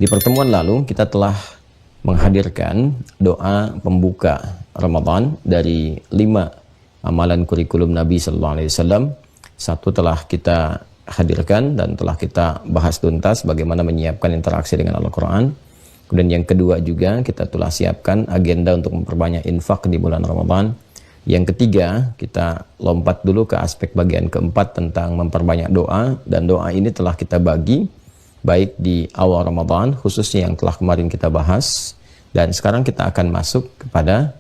Di pertemuan lalu kita telah menghadirkan doa pembuka Ramadan dari 5 amalan kurikulum Nabi Sallallahu Alaihi Wasallam. Satu telah kita hadirkan dan telah kita bahas tuntas bagaimana menyiapkan interaksi dengan Al-Quran. Kemudian yang kedua juga kita telah siapkan agenda untuk memperbanyak infak di bulan Ramadan. Yang ketiga, kita lompat dulu ke aspek bagian keempat tentang memperbanyak doa, dan doa ini telah kita bagi baik di awal Ramadan, khususnya yang telah kemarin kita bahas, dan sekarang kita akan masuk kepada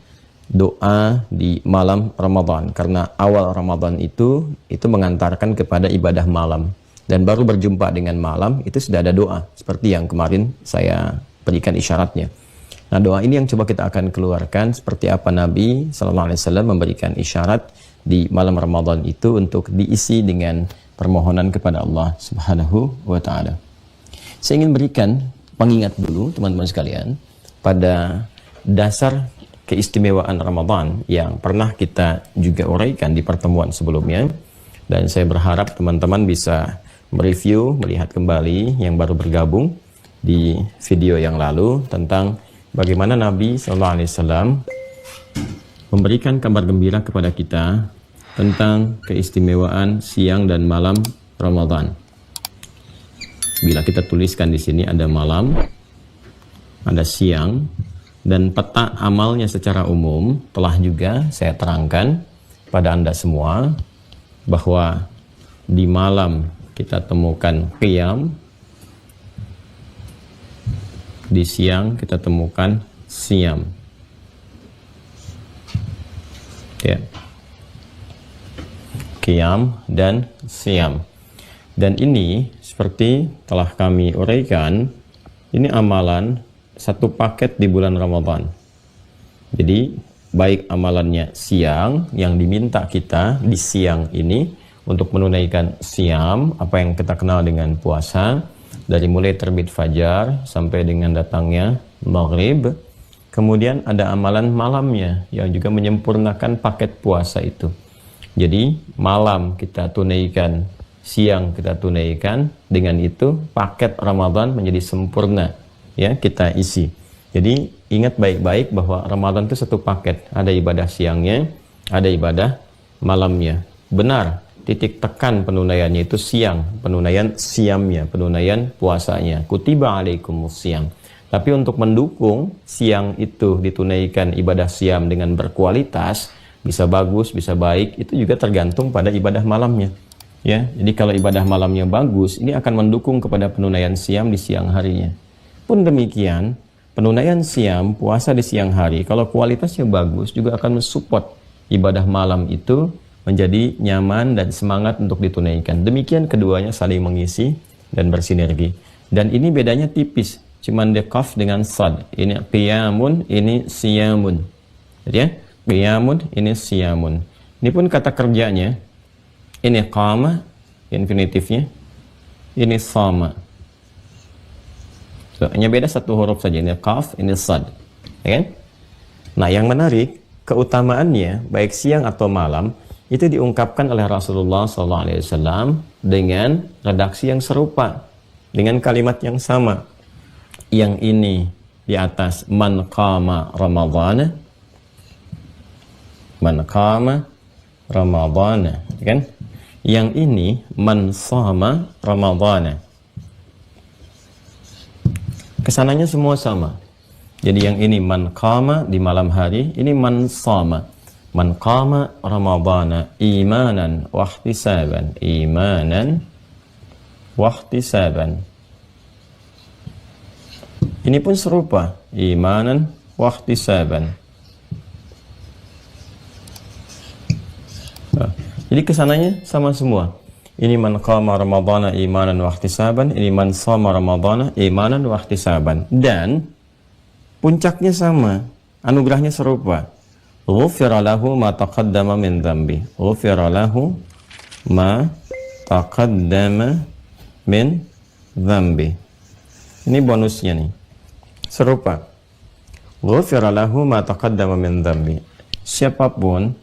doa di malam Ramadan, karena awal Ramadan itu mengantarkan kepada ibadah malam, dan baru berjumpa dengan malam itu sudah ada doa, seperti yang kemarin saya berikan isyaratnya. Nah, doa ini yang coba kita akan keluarkan seperti apa Nabi Sallallahu Alaihi Wasallam memberikan isyarat di malam Ramadan itu untuk diisi dengan permohonan kepada Allah Subhanahu wa Ta'ala. Saya ingin berikan pengingat dulu teman-teman sekalian pada dasar keistimewaan Ramadan yang pernah kita juga uraikan di pertemuan sebelumnya, dan saya berharap teman-teman bisa mereview, melihat kembali yang baru bergabung di video yang lalu tentang bagaimana Nabi Sallallahu Alaihi Wasallam memberikan kabar gembira kepada kita tentang keistimewaan siang dan malam Ramadan. Bila kita tuliskan di sini ada malam, ada siang, dan peta amalnya secara umum telah juga saya terangkan pada Anda semua bahwa di malam kita temukan qiyam, di siang kita temukan siyam. Ya. Qiyam dan siyam. Dan ini seperti telah kami uraikan, ini amalan satu paket di bulan Ramadan. Jadi baik amalannya siang yang diminta kita di siang ini untuk menunaikan siyam, apa yang kita kenal dengan puasa, dari mulai terbit fajar sampai dengan datangnya maghrib. Kemudian ada amalan malamnya yang juga menyempurnakan paket puasa itu. Jadi malam kita tunaikan, siang kita tunaikan, dengan itu paket Ramadan menjadi sempurna, ya, kita isi. Jadi ingat baik-baik bahwa Ramadan itu satu paket, ada ibadah siangnya, ada ibadah malamnya. Benar, titik tekan penunaiannya itu siang, penunaian siyamnya, penunaian puasanya. Kutiba alaikumus siyam. Tapi untuk mendukung siang itu ditunaikan ibadah siyam dengan berkualitas, bisa bagus, bisa baik, itu juga tergantung pada ibadah malamnya. Ya, jadi kalau ibadah malamnya bagus, ini akan mendukung kepada penunaian siyam di siang harinya. Pun demikian, penunaian siyam, puasa di siang hari, kalau kualitasnya bagus, juga akan mensupport ibadah malam itu menjadi nyaman dan semangat untuk ditunaikan. Demikian keduanya saling mengisi dan bersinergi. Dan ini bedanya tipis, cuman de qaf dengan sad. Ini qiyamun, ini siyamun. Jadi ya, qiyamun, ini siyamun. Ini pun kata kerjanya. Ini qama, infinitifnya. Ini sama. So, hanya beda satu huruf saja. Ini qaf, ini sad. Ya kan? Nah, yang menarik, keutamaannya baik siang atau malam itu diungkapkan oleh Rasulullah SAW dengan redaksi yang serupa, dengan kalimat yang sama. Yang ini di atas man qama ramadhana, man qama ramadhana, kan? Yang ini man shama ramadhana. Kesananya semua sama. Jadi yang ini man qama di malam hari, ini man shama. Man qama ramadhana imanan wahtisaban, imanan wahtisaban. Ini pun serupa, imanan wahtisaban. Jadi kesananya sama semua. Ini man qama ramadhana imanan wahtisaban, ini man shama ramadhana imanan wahtisaban. Dan puncaknya sama, anugerahnya serupa. Ghufira lahu ma taqaddama min dhanbi. Ghufira lahu ma taqaddama min dhanbi. Ini bonusnya nih. Serupa. Ghufira lahu ma taqaddama min dhanbi. Siapapun,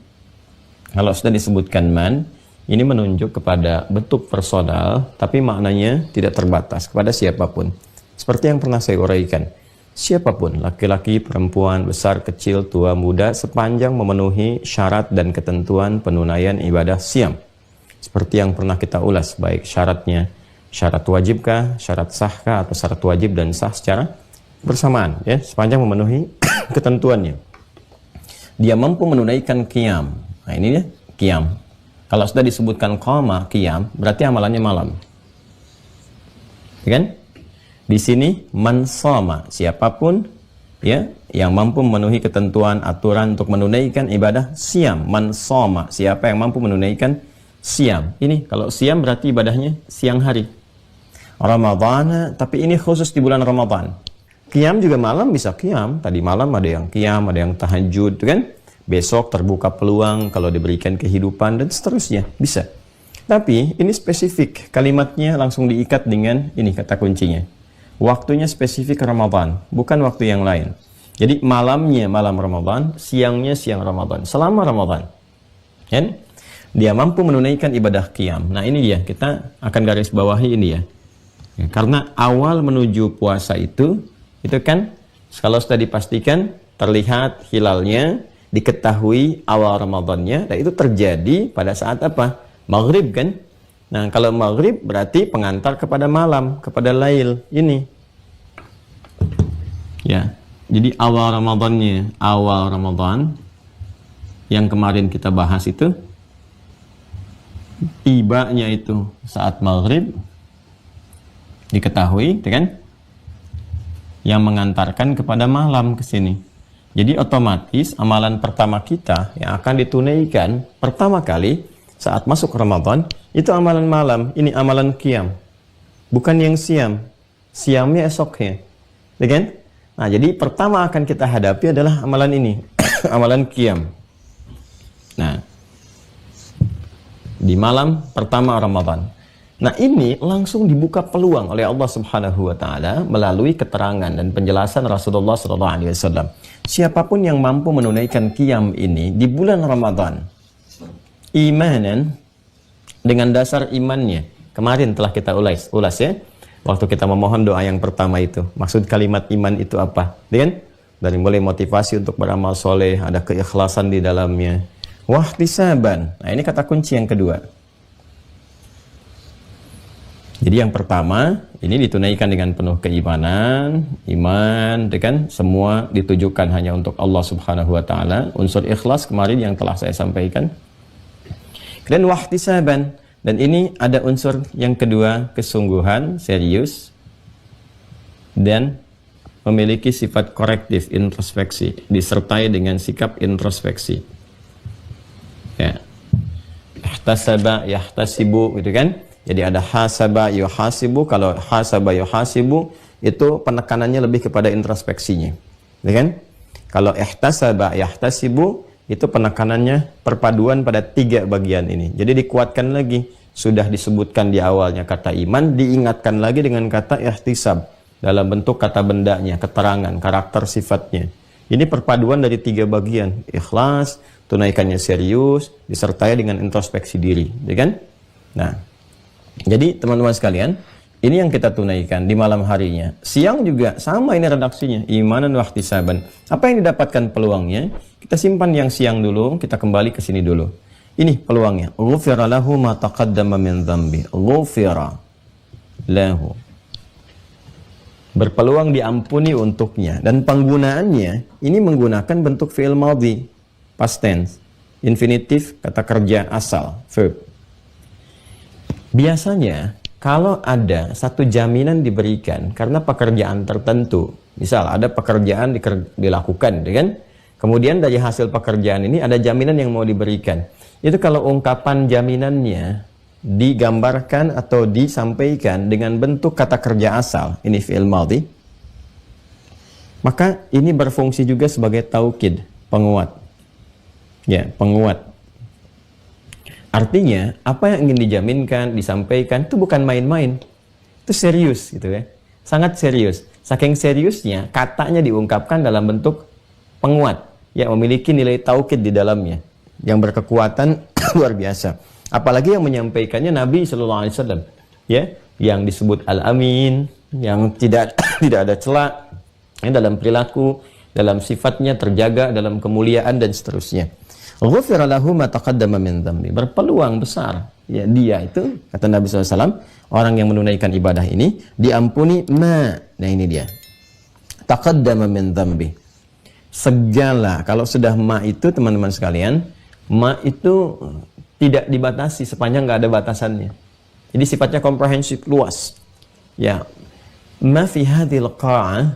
kalau sudah disebutkan man, ini menunjuk kepada bentuk personal, tapi maknanya tidak terbatas kepada siapapun. Seperti yang pernah saya uraikan, siapapun, laki-laki, perempuan, besar, kecil, tua, muda, sepanjang memenuhi syarat dan ketentuan penunaian ibadah siam. Seperti yang pernah kita ulas, baik syaratnya, syarat wajibkah, syarat sahkah, atau syarat wajib dan sah secara bersamaan, ya, sepanjang memenuhi ketentuannya. Dia mampu menunaikan qiyam. Nah ini dia, qiyam. Kalau sudah disebutkan qama, qiyam, berarti amalannya malam. Ya kan? Di sini man shoma, siapapun ya yang mampu memenuhi ketentuan aturan untuk menunaikan ibadah siam. Man shoma, siapa yang mampu menunaikan siam. Ini kalau siam berarti ibadahnya siang hari. Ramadhan, tapi ini khusus di bulan Ramadan. Qiyam juga malam bisa qiyam. Tadi malam ada yang qiyam, ada yang tahajud, kan? Besok terbuka peluang kalau diberikan kehidupan dan seterusnya, bisa. Tapi ini spesifik, kalimatnya langsung diikat dengan ini kata kuncinya. Waktunya spesifik Ramadan, bukan waktu yang lain. Jadi malamnya malam Ramadan, siangnya siang Ramadan, selama Ramadan. Kan? Dia mampu menunaikan ibadah qiyam. Nah ini dia, kita akan garis bawahi ini ya. Karena awal menuju puasa itu kan kalau sudah dipastikan terlihat hilalnya, diketahui awal Ramadannya, dan itu terjadi pada saat apa? Maghrib kan? Nah kalau maghrib berarti pengantar kepada malam, kepada lail ini. Ya, jadi awal Ramadannya, awal Ramadan yang kemarin kita bahas itu, tibanya itu saat maghrib, diketahui, kan? Yang mengantarkan kepada malam ke sini. Jadi otomatis amalan pertama kita yang akan ditunaikan pertama kali saat masuk Ramadan itu amalan malam. Ini amalan qiyam, bukan yang siam. Siamnya esoknya, kan? Nah, jadi pertama akan kita hadapi adalah amalan ini, amalan qiyam. Nah, di malam pertama Ramadan. Nah, ini langsung dibuka peluang oleh Allah Subhanahu wa taala melalui keterangan dan penjelasan Rasulullah SAW. Siapapun yang mampu menunaikan qiyam ini di bulan Ramadan, imanan, dengan dasar imannya. Kemarin telah kita ulas ya. Waktu kita memohon doa yang pertama itu. Maksud kalimat iman itu apa? Kan? Dari mulai motivasi untuk beramal soleh, ada keikhlasan di dalamnya. Wahtisaban. Nah, ini kata kunci yang kedua. Jadi yang pertama, ini ditunaikan dengan penuh keimanan, iman, kan? Semua ditujukan hanya untuk Allah Subhanahu wa taala. Unsur ikhlas kemarin yang telah saya sampaikan. Dan wahtisaban, dan ini ada unsur yang kedua, kesungguhan, serius, dan memiliki sifat korektif, introspeksi, disertai dengan sikap introspeksi. Ya, ihtasaba, yahtasibu, gitu kan? Jadi ada hasaba, yuhasibu. Kalau hasaba, yuhasibu itu penekanannya lebih kepada introspeksinya, gitu kan? Kalau ihtasaba, yahtasibu itu penekanannya perpaduan pada tiga bagian ini. Jadi dikuatkan lagi. Sudah disebutkan di awalnya kata iman, diingatkan lagi dengan kata ihtisab dalam bentuk kata bendanya, keterangan, karakter sifatnya. Ini perpaduan dari tiga bagian. Ikhlas, tunaikannya serius, disertai dengan introspeksi diri, ya kan? Nah, jadi teman-teman sekalian, ini yang kita tunaikan di malam harinya. Siang juga sama ini redaksinya, imanan wa ihtisaban. Apa yang didapatkan peluangnya? Kita simpan yang siang dulu, kita kembali ke sini dulu. Ini peluangnya. Ghufira lahu ma taqaddama min dhanbi. Ghufira lahu. Berpeluang diampuni untuknya. Dan penggunaannya, ini menggunakan bentuk fi'il madhi, past tense, infinitif, kata kerja asal, verb. Biasanya, kalau ada satu jaminan diberikan karena pekerjaan tertentu, misal ada pekerjaan dilakukan, kan? Kemudian dari hasil pekerjaan ini ada jaminan yang mau diberikan. Itu kalau ungkapan jaminannya digambarkan atau disampaikan dengan bentuk kata kerja asal, ini fi'il madhi, maka ini berfungsi juga sebagai taukid, penguat. Ya, penguat. Artinya, apa yang ingin dijaminkan, disampaikan, itu bukan main-main. Itu serius, gitu ya. Sangat serius. Saking seriusnya, katanya diungkapkan dalam bentuk penguat. Ya, memiliki nilai taukid di dalamnya. Yang berkekuatan luar biasa. Apalagi yang menyampaikannya Nabi SAW. Ya, yang disebut Al-Amin, yang tidak tidak ada celak dalam perilaku, dalam sifatnya, terjaga dalam kemuliaan dan seterusnya. Ghufira lahu ma taqaddama min dhanbi. Berpeluang besar ya dia itu, kata Nabi SAW, orang yang menunaikan ibadah ini diampuni nah ini dia, taqaddama min dhanbi, segala. Kalau sudah ma itu teman-teman sekalian, ma itu tidak dibatasi sepanjang nggak ada batasannya. Jadi sifatnya komprehensif, luas. Ya, ma fi hadhil qa'ah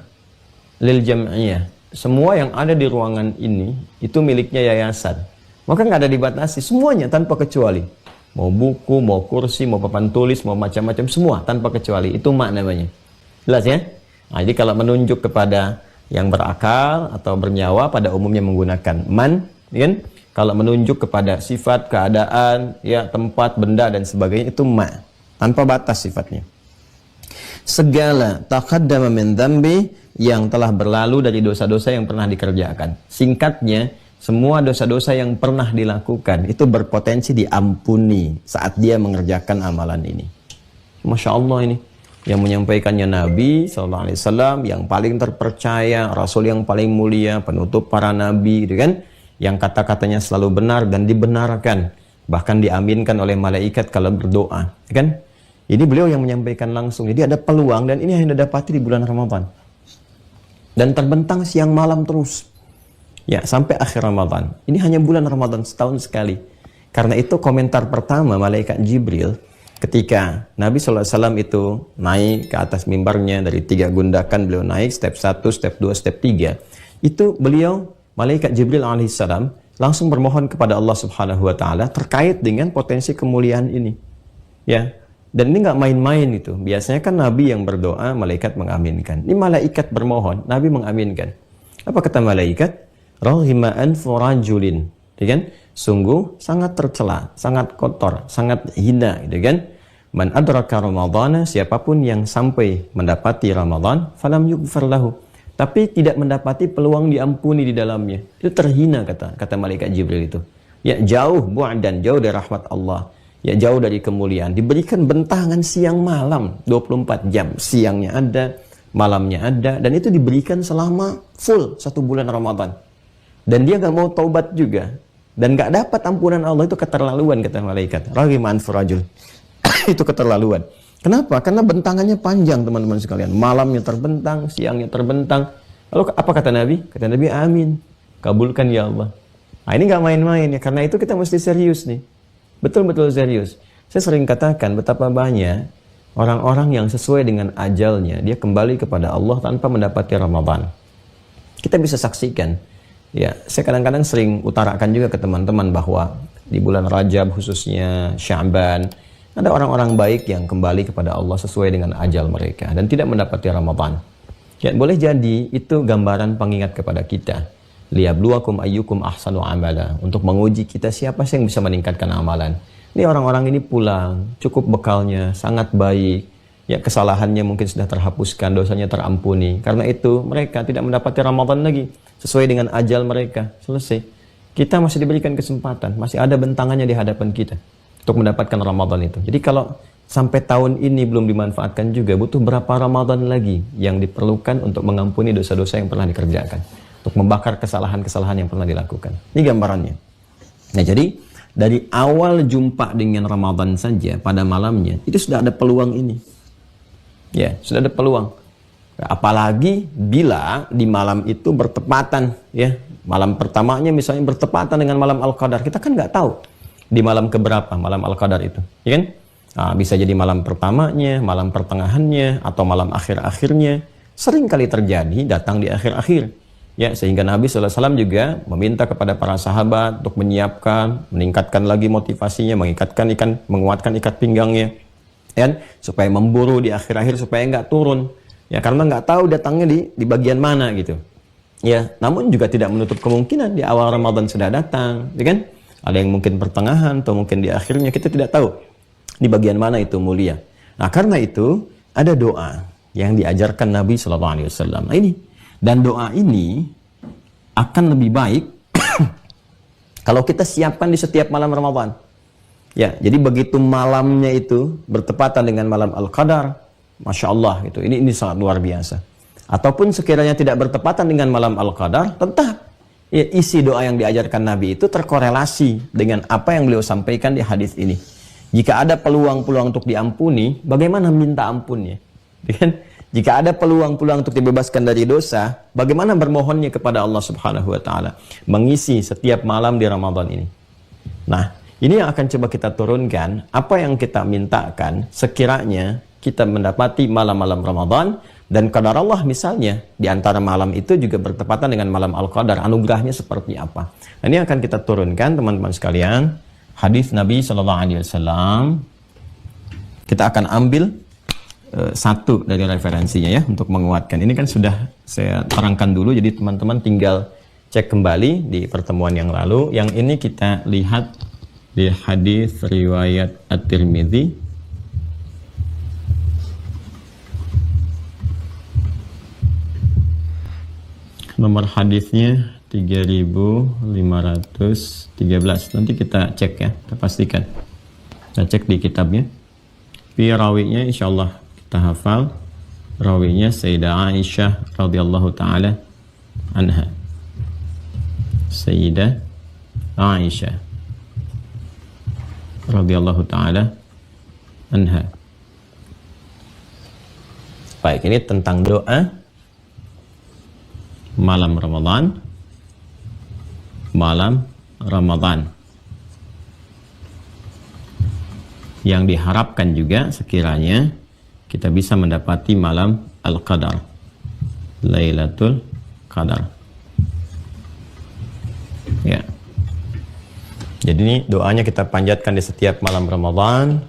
lil jam'iyah. Semua yang ada di ruangan ini itu miliknya yayasan. Maka nggak ada dibatasi, semuanya tanpa kecuali. Mau buku, mau kursi, mau papan tulis, mau macam-macam, semua tanpa kecuali. Itu mak namanya. Jelas ya? Nah, jadi kalau menunjuk kepada yang berakal atau bernyawa pada umumnya menggunakan man, kan? Kalau menunjuk kepada sifat, keadaan, ya tempat, benda dan sebagainya itu ma, tanpa batas sifatnya. Segala taqaddama min dzambi, yang telah berlalu dari dosa-dosa yang pernah dikerjakan. Singkatnya, semua dosa-dosa yang pernah dilakukan itu berpotensi diampuni saat dia mengerjakan amalan ini. Masya Allah, ini yang menyampaikannya Nabi SAW, yang paling terpercaya, Rasul yang paling mulia, penutup para Nabi, gitu kan? Yang kata-katanya selalu benar dan dibenarkan, bahkan diaminkan oleh malaikat kalau berdoa, kan? Ini beliau yang menyampaikan langsung. Jadi ada peluang, dan ini hanya didapati di bulan Ramadan. Dan terbentang siang malam terus. Ya, sampai akhir Ramadan. Ini hanya bulan Ramadan, setahun sekali. Karena itu komentar pertama malaikat Jibril ketika Nabi SAW itu naik ke atas mimbarnya dari 3 gundakan, beliau naik step 1, step 2, step 3. Itu beliau, malaikat Jibril alaihissalam, langsung bermohon kepada Allah Subhanahu wa taala terkait dengan potensi kemuliaan ini. Ya. Dan ini nggak main-main itu. Biasanya kan Nabi yang berdoa, malaikat mengaminkan. Ini malaikat bermohon, Nabi mengaminkan. Apa kata malaikat? Rahima anfu rajulin, gitu kan? Sungguh sangat tercela, sangat kotor, sangat hina, gitu kan? Man adraka Ramadhana, siapapun yang sampai mendapati Ramadan, falam yughfar lahu, tapi tidak mendapati peluang diampuni di dalamnya. Itu terhina, kata malaikat Jibril itu. Ya, jauh bu'dan, jauh dari rahmat Allah. Ya, jauh dari kemuliaan. Diberikan bentangan siang malam 24 jam. Siangnya ada, malamnya ada, dan itu diberikan selama full 1 bulan Ramadan. Dan dia nggak mau taubat juga, dan nggak dapat ampunan Allah. Itu keterlaluan, kata malaikat. Rahiman furajul. Itu keterlaluan. Kenapa? Karena bentangannya panjang, teman-teman sekalian. Malamnya terbentang, siangnya terbentang. Lalu apa kata Nabi? Kata Nabi, amin, kabulkan ya Allah. Nah, ini nggak main-main ya. Karena itu kita mesti serius nih. Betul-betul serius. Saya sering katakan betapa banyak orang-orang yang sesuai dengan ajalnya, dia kembali kepada Allah tanpa mendapati Ramadan. Kita bisa saksikan. Ya, saya kadang-kadang sering utarakan juga ke teman-teman bahwa di bulan Rajab khususnya, Sya'ban, ada orang-orang baik yang kembali kepada Allah sesuai dengan ajal mereka dan tidak mendapati Ramadan. Ya, boleh jadi itu gambaran pengingat kepada kita. Liyabluwakum ayyukum ahsanu amala, untuk menguji kita siapa sih yang bisa meningkatkan amalan. Ini orang-orang ini pulang, cukup bekalnya, sangat baik. Ya, kesalahannya mungkin sudah terhapuskan, dosanya terampuni. Karena itu mereka tidak mendapati Ramadan lagi sesuai dengan ajal mereka. Selesai. Kita masih diberikan kesempatan, masih ada bentangannya di hadapan kita untuk mendapatkan Ramadan itu. Jadi kalau sampai tahun ini belum dimanfaatkan juga, butuh berapa Ramadan lagi yang diperlukan untuk mengampuni dosa-dosa yang pernah dikerjakan, untuk membakar kesalahan-kesalahan yang pernah dilakukan. Ini gambarannya. Nah, jadi dari awal jumpa dengan Ramadan saja pada malamnya itu sudah ada peluang ini. Ya, sudah ada peluang. Apalagi bila di malam itu bertepatan, ya, malam pertamanya misalnya bertepatan dengan malam Al-Qadar. Kita kan nggak tahu di malam keberapa malam Al-Qadar itu, ya kan? Nah, bisa jadi malam pertamanya, malam pertengahannya, atau malam akhir-akhirnya. Sering kali terjadi datang di akhir-akhir. Ya, sehingga Nabi SAW juga meminta kepada para sahabat untuk menyiapkan, meningkatkan lagi motivasinya, menguatkan ikat pinggangnya, kan? Supaya memburu di akhir-akhir supaya nggak turun. Ya, karena nggak tahu datangnya di bagian mana gitu. Ya, namun juga tidak menutup kemungkinan di awal Ramadan sudah datang, ya kan? Ada yang mungkin pertengahan atau mungkin di akhirnya, kita tidak tahu di bagian mana itu mulia. Nah, karena itu ada doa yang diajarkan Nabi SAW. Nah, ini. Dan doa ini akan lebih baik kalau kita siapkan di setiap malam Ramadan. Ya, jadi begitu malamnya itu bertepatan dengan malam Al-Qadar, Masya Allah, gitu. Ini sangat luar biasa. ataupun sekiranya tidak bertepatan dengan malam Al-Qadar, tetap ya, isi doa yang diajarkan Nabi itu terkorelasi dengan apa yang beliau sampaikan di hadis ini. Jika ada peluang-peluang untuk diampuni, bagaimana minta ampunnya? Jika ada peluang-peluang untuk dibebaskan dari dosa, bagaimana bermohonnya kepada Allah Subhanahu wa taala? Mengisi setiap malam di Ramadan ini. Nah, ini yang akan coba kita turunkan, apa yang kita mintakan sekiranya kita mendapati malam-malam Ramadan, dan qadar Allah misalnya di antara malam itu juga bertepatan dengan malam Al-Qadar, anugerahnya seperti apa. Nah, ini akan kita turunkan teman-teman sekalian, hadis Nabi SAW. Kita akan ambil satu dari referensinya ya, untuk menguatkan. Ini kan sudah saya terangkan dulu, jadi teman-teman tinggal cek kembali di pertemuan yang lalu. Yang ini kita lihat di hadis riwayat At-Tirmidzi, nomor hadisnya 3513. Nanti kita cek ya, kita pastikan. Kita cek di kitabnya. Fi rawinya insyaallah kita hafal. Rawinya Sayyidah Aisyah radhiyallahu taala anha. Sayyidah Aisyah radhiyallahu taala anha. Baik, ini tentang doa malam Ramadan. Malam Ramadan yang diharapkan juga sekiranya kita bisa mendapati malam Al-Qadar, Lailatul Qadar. Ya. Jadi ini doanya kita panjatkan di setiap malam Ramadan.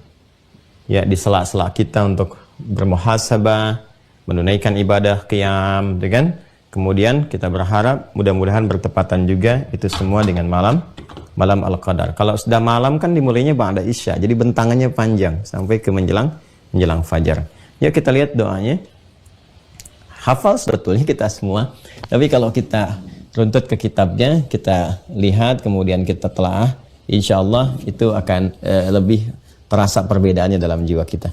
Ya, di sela-sela kita untuk bermuhasabah, menunaikan ibadah qiyam, kan? Kemudian kita berharap mudah-mudahan bertepatan juga itu semua dengan malam Al-Qadar. Kalau sudah malam kan dimulainya ba'da Isya, jadi bentangannya panjang sampai ke menjelang fajar. Ya, kita lihat doanya. Hafal sebetulnya kita semua, tapi kalau kita runtut ke kitabnya, kita lihat kemudian kita telaah, insya Allah itu akan lebih terasa perbedaannya dalam jiwa kita.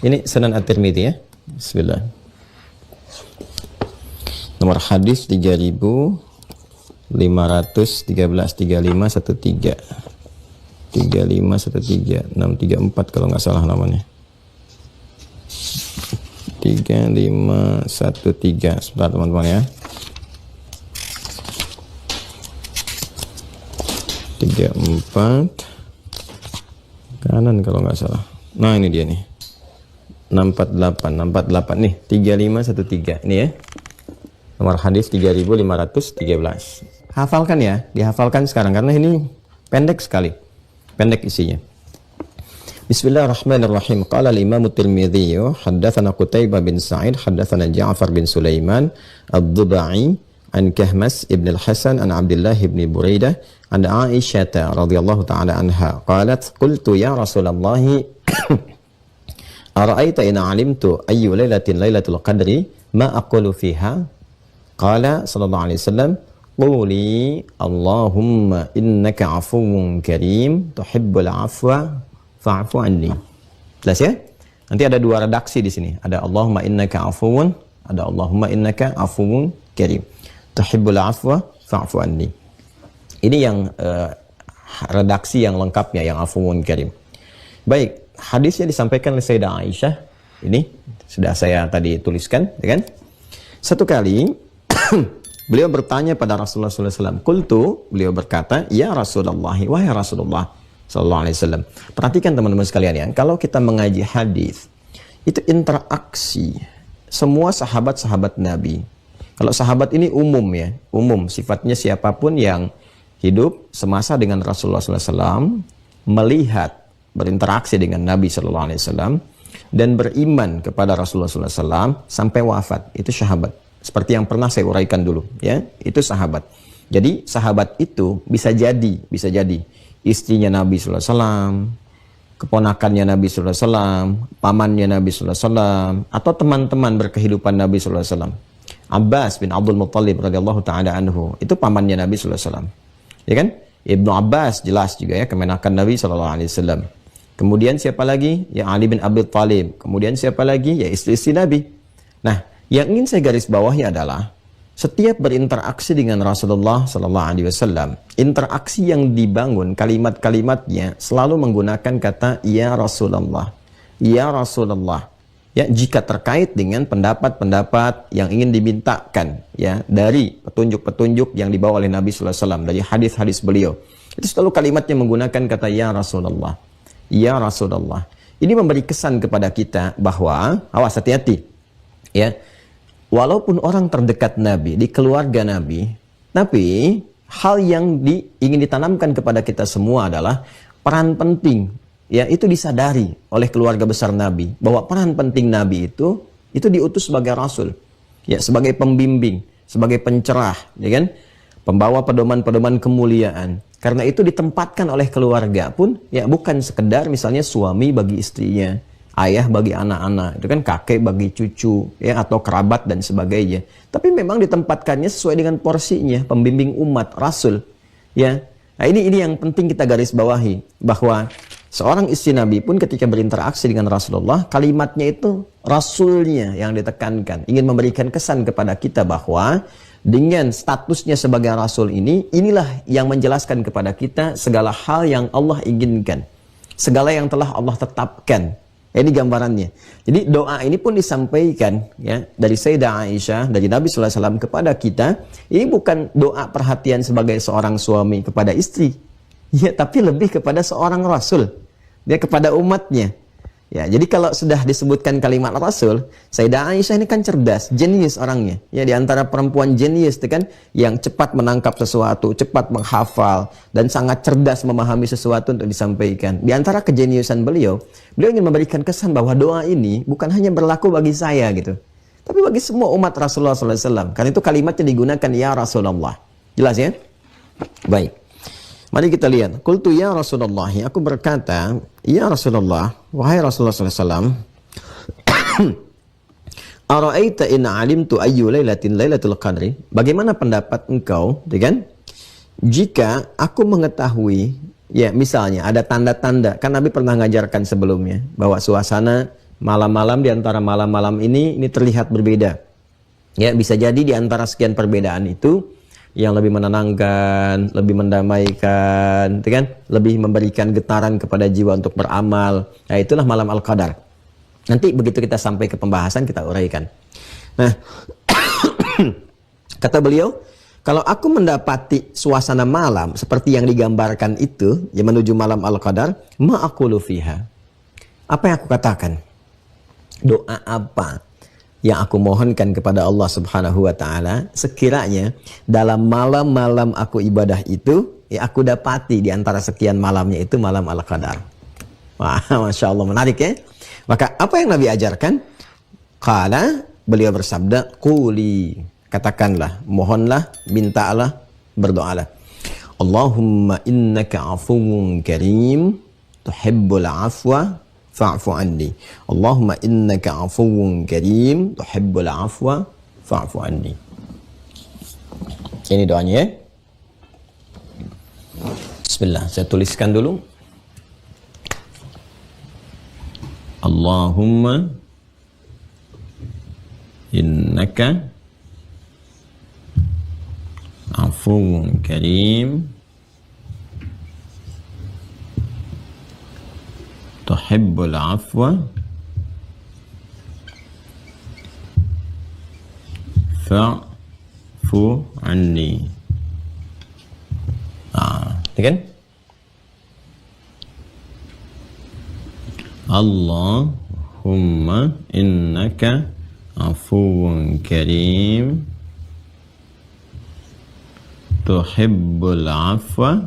Ini Sunan At-Tirmidzi ya. Bismillah. Nomor hadis 3513 3513 634 kalau nggak salah namanya. 3513. Sebentar teman-teman ya. 34 kanan kalau nggak salah. Nah, ini dia nih. 648 nih, 3513 ini ya. Nomor hadis 3513. Hafalkan ya, dihafalkan sekarang karena ini pendek sekali. Pendek isinya. Bismillahirrahmanirrahim. Qala al-Imam At-Tirmidzi, haddatsana Qutaibah bin Sa'id, haddatsana Ja'far bin Sulaiman Ad-Dubai an Kahmas ibn al-Hasan an Abdullah ibn Buraidah an Aisyah radhiyallahu ta'ala anha qalat qultu ya Rasulullah ara'aita in 'alimtu ayyu lailatin lailatul qadri ma aqulu fiha qala sallallahu alaihi wasallam quli Allahumma innaka 'afuwwun karim tuhibbul 'afwa fa'fu anni. Jelas ya? Nanti ada dua redaksi di sini. Ada Allahumma innaka 'afuwwun, ada Allahumma innaka 'afuwwun karim. Tuhibbul 'afwa fa'fu anni. Ini yang redaksi yang lengkapnya, yang 'afuwwun karim. Baik, hadisnya disampaikan oleh Sayyidah Aisyah. Ini sudah saya tadi tuliskan, ya kan? Satu kali beliau bertanya pada Rasulullah SAW. Qultu, beliau berkata, ya Rasulullah, wahai Rasulullah Sallallahu Alaihi Wasallam. Perhatikan teman-teman sekalian ya, kalau kita mengaji hadis itu interaksi semua sahabat-sahabat Nabi. Kalau sahabat ini umum ya, umum sifatnya siapapun yang hidup semasa dengan Rasulullah SAW, melihat, berinteraksi dengan Nabi Sallallahu Alaihi Wasallam dan beriman kepada Rasulullah SAW sampai wafat, itu sahabat. Seperti yang pernah saya uraikan dulu ya, itu sahabat. Jadi sahabat itu bisa jadi istrinya Nabi SAW, keponakannya Nabi SAW, pamannya Nabi SAW, atau teman-teman berkehidupan Nabi SAW. Abbas bin Abdul Muttalib radhiyallahu ta'ala anhu, itu pamannya Nabi SAW. Ya kan? Ibnu Abbas jelas juga ya, kemenakan Nabi SAW. Kemudian siapa lagi? Ya Ali bin Abi Thalib. Kemudian siapa lagi? Ya istri-istri Nabi. Nah, Yang ingin saya garis bawahi adalah setiap berinteraksi dengan Rasulullah Sallallahu Alaihi Wasallam, interaksi yang dibangun kalimat-kalimatnya selalu menggunakan kata ya Rasulullah, ya Rasulullah. Ya, jika terkait dengan pendapat-pendapat yang ingin dimintakan ya dari petunjuk-petunjuk yang dibawa oleh Nabi Sallallahu Alaihi Wasallam dari hadis-hadis beliau, itu selalu kalimatnya menggunakan kata ya Rasulullah, ya Rasulullah. Ini memberi kesan kepada kita bahwa awas, hati-hati ya. Walaupun orang terdekat Nabi, di keluarga Nabi, tapi hal yang ingin ditanamkan kepada kita semua adalah peran penting, ya, itu disadari oleh keluarga besar Nabi, bahwa peran penting Nabi itu diutus sebagai Rasul, ya, sebagai pembimbing, sebagai pencerah, ya kan, pembawa pedoman-pedoman kemuliaan. Karena itu ditempatkan oleh keluarga pun, ya, bukan sekedar misalnya suami bagi istrinya, ayah bagi anak-anak, itu kan kakek bagi cucu, ya, atau kerabat dan sebagainya. Tapi memang ditempatkannya sesuai dengan porsinya, pembimbing umat, Rasul, ya. Nah, ini yang penting kita garis bawahi, bahwa seorang istri Nabi pun ketika berinteraksi dengan Rasulullah, kalimatnya itu Rasulnya yang ditekankan, ingin memberikan kesan kepada kita bahwa dengan statusnya sebagai Rasul inilah yang menjelaskan kepada kita segala hal yang Allah inginkan, segala yang telah Allah tetapkan. Ini gambarannya. Jadi doa ini pun disampaikan ya dari Sayyidah Aisyah, dari Nabi sallallahu alaihi wasallam kepada kita. Ini bukan doa perhatian sebagai seorang suami kepada istri, ya, tapi lebih kepada seorang Rasul, dia kepada umatnya. Ya, jadi kalau sudah disebutkan kalimat Rasul, Sayyidah Aisyah ini kan cerdas, jenius orangnya. Ya, di antara perempuan jenius itu kan yang cepat menangkap sesuatu, cepat menghafal, dan sangat cerdas memahami sesuatu untuk disampaikan. Di antara kejeniusan beliau ingin memberikan kesan bahwa doa ini bukan hanya berlaku bagi saya gitu, tapi bagi semua umat Rasulullah SAW. Karena itu kalimatnya digunakan ya Rasulullah. Jelas ya? Baik. Mari kita lihat. Qultu ya Rasulullah, aku berkata, ya Rasulullah, wahai Rasulullah SAW, ara'aita in alimtu ayyu lailatin lailatul qadri? Bagaimana pendapat engkau, kan? Jika aku mengetahui, ya misalnya ada tanda-tanda, kan Nabi pernah mengajarkan sebelumnya, bahwa suasana malam-malam di antara malam-malam ini terlihat berbeda. Ya, bisa jadi di antara sekian perbedaan itu, yang lebih menenangkan, lebih mendamaikan, kan? Lebih memberikan getaran kepada jiwa untuk beramal. Nah, itulah malam Al-Qadar. Nanti begitu kita sampai ke pembahasan, kita uraikan. Nah, kata beliau, kalau aku mendapati suasana malam seperti yang digambarkan itu, ya menuju malam Al-Qadar, ma'akulu fiha. Apa yang aku katakan? Doa apa yang aku mohonkan kepada Allah Subhanahu wa Ta'ala sekiranya dalam malam-malam aku ibadah itu, ya aku dapati di antara sekian malamnya itu malam Al-Qadar. Wah, Masya Allah, menarik ya. Maka apa yang Nabi ajarkan? Qala, beliau bersabda, quli, katakanlah, mohonlah, mintalah, berdoalah. Allahumma innaka afuwun karim, tuhibbul afwa fa'fu anni. Allahumma innaka afuwun karim, tuhibbul afwa fa'fu anni. Ini doanya ya. Bismillah, saya tuliskan dulu. Allahumma innaka afuwun karim, tuhibbul afwa fa'fu anni. Itu kan? Allahumma innaka afuwun karim, tuhibbul afwa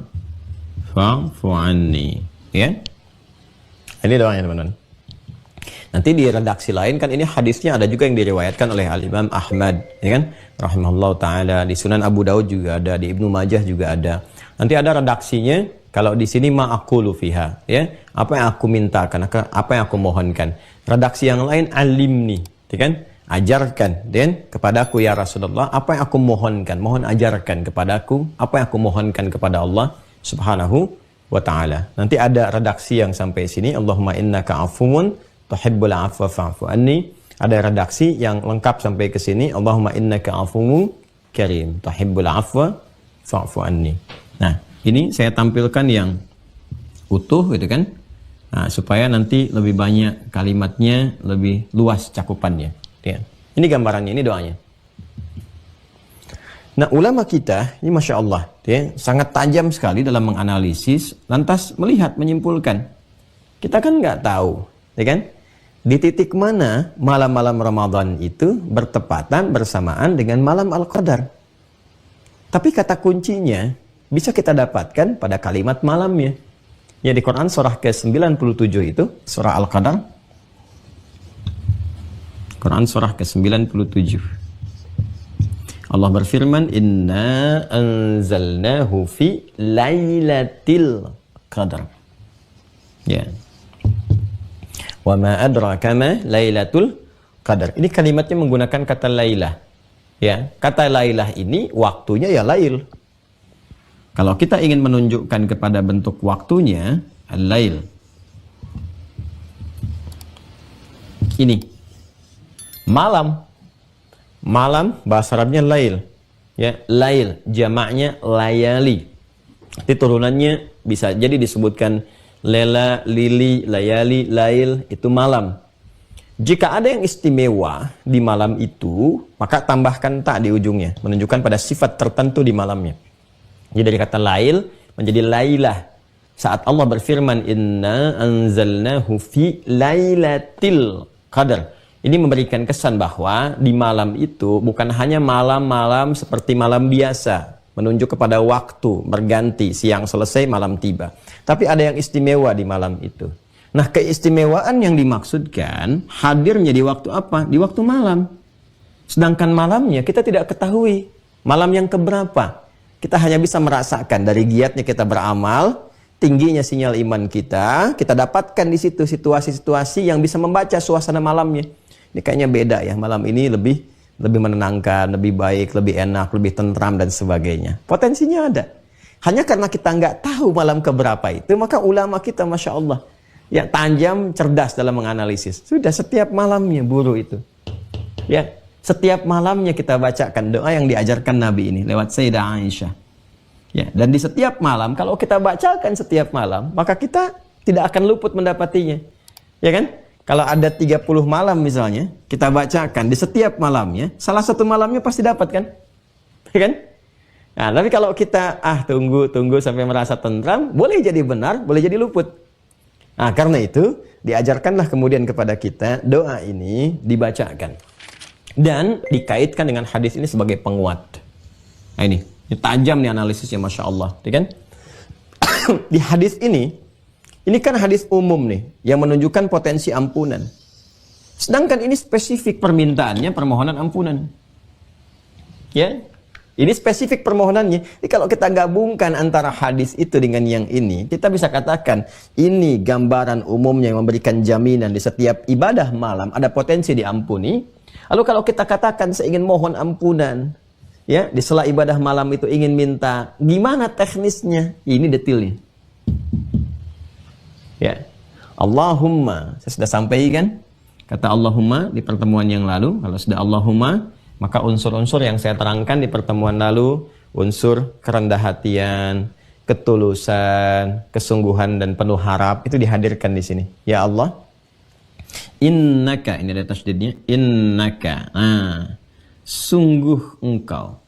fa'fu anni. Ya? Ini doanya teman-teman. Nanti di redaksi lain kan ini hadisnya ada juga yang diriwayatkan oleh Al-Imam Ahmad, ya kan? Rahimahullah ta'ala. Di Sunan Abu Daud juga ada, di Ibnu Majah juga ada. Nanti ada redaksinya, kalau di sini ma'akulu fiha, ya. Apa yang aku mintakan, apa yang aku mohonkan. Redaksi yang lain alimni, ya kan? Ajarkan, dan kepadaku ya Rasulullah, apa yang aku mohonkan, mohon ajarkan kepadaku, apa yang aku mohonkan kepada Allah Subhanahu wa ta'ala. Nanti ada redaksi yang sampai sini, Allahumma innaka afuwun tuhibbul afwa fa'fu anni, Ada redaksi yang lengkap sampai ke sini. Allahumma innaka afuwwun karim, tuhibbul afwa fa'fu anni. Nah, ini saya tampilkan yang utuh gitu kan. Nah, supaya nanti lebih banyak kalimatnya, lebih luas cakupannya. Ya. Ini gambarannya, ini doanya. Nah, ulama kita, ini Masya Allah, ya, sangat tajam sekali dalam menganalisis, lantas melihat, menyimpulkan. Kita kan nggak tahu, ya kan? Di titik mana malam-malam Ramadan itu bertepatan bersamaan dengan malam Al-Qadar. Tapi kata kuncinya bisa kita dapatkan pada kalimat malamnya. Ya, di Quran surah ke-97 itu, surah Al-Qadar. Quran surah ke-97. Allah berfirman, "Inna anzalnahu fi lailatul qadar." Ya. Wa ma adraka ma lailatul qadar. Ini kalimatnya menggunakan kata lailah. Ya, kata lailah ini waktunya ya lail. Kalau kita ingin menunjukkan kepada bentuk waktunya, al-lail. Ini malam. Malam bahasa Arabnya lail. Ya, lail jamaknya layali. Itu turunannya bisa jadi disebutkan lela, lili, layali, lail, itu malam. Jika ada yang istimewa di malam itu, maka tambahkan ta di ujungnya, menunjukkan pada sifat tertentu di malamnya. Jadi dari kata lail menjadi lailah. Saat Allah berfirman, "Inna anzalnahu fi lailatil qadar." Ini memberikan kesan bahwa di malam itu bukan hanya malam-malam seperti malam biasa, menunjuk kepada waktu berganti, siang selesai, malam tiba. Tapi ada yang istimewa di malam itu. Nah, keistimewaan yang dimaksudkan hadirnya di waktu apa? Di waktu malam. Sedangkan malamnya kita tidak ketahui. Malam yang keberapa? Kita hanya bisa merasakan dari giatnya kita beramal, tingginya sinyal iman kita dapatkan di situ situasi-situasi yang bisa membaca suasana malamnya. Ini kayaknya beda ya, malam ini lebih menenangkan, lebih baik, lebih enak, lebih tentram dan sebagainya. Potensinya ada. Hanya karena kita nggak tahu malam keberapa itu, maka ulama kita Masya Allah ya tajam, cerdas dalam menganalisis. Sudah setiap malamnya buru itu. Ya, setiap malamnya kita bacakan doa yang diajarkan Nabi ini lewat Sayyidah Aisyah. Ya, dan di setiap malam kalau kita bacakan setiap malam, maka kita tidak akan luput mendapatinya. Ya kan? Kalau ada 30 malam misalnya, kita bacakan di setiap malamnya, salah satu malamnya pasti dapat kan? Ya kan? Nah, tapi kalau kita tunggu sampai merasa tentram, boleh jadi benar, boleh jadi luput. Nah, karena itu diajarkanlah kemudian kepada kita doa ini dibacakan dan dikaitkan dengan hadis ini sebagai penguat. Nah, ini tajam nih analisisnya Masya Allah, ya kan? Di hadis ini kan hadis umum nih, yang menunjukkan potensi ampunan. Sedangkan ini spesifik permintaannya, permohonan ampunan. Ya, ini spesifik permohonannya. Jadi kalau kita gabungkan antara hadis itu dengan yang ini, kita bisa katakan, ini gambaran umumnya yang memberikan jaminan di setiap ibadah malam, ada potensi diampuni. Lalu kalau kita katakan, saya ingin mohon ampunan, ya, di sela ibadah malam itu ingin minta, gimana teknisnya? Ini detailnya. Ya, Allahumma, saya sudah sampaikan kata Allahumma di pertemuan yang lalu. Kalau sudah Allahumma, maka unsur-unsur yang saya terangkan di pertemuan lalu, unsur kerendah hatian, ketulusan, kesungguhan dan penuh harap itu dihadirkan di sini. Ya Allah, innaka, ini ada tasydidnya, innaka. Nah, sungguh engkau.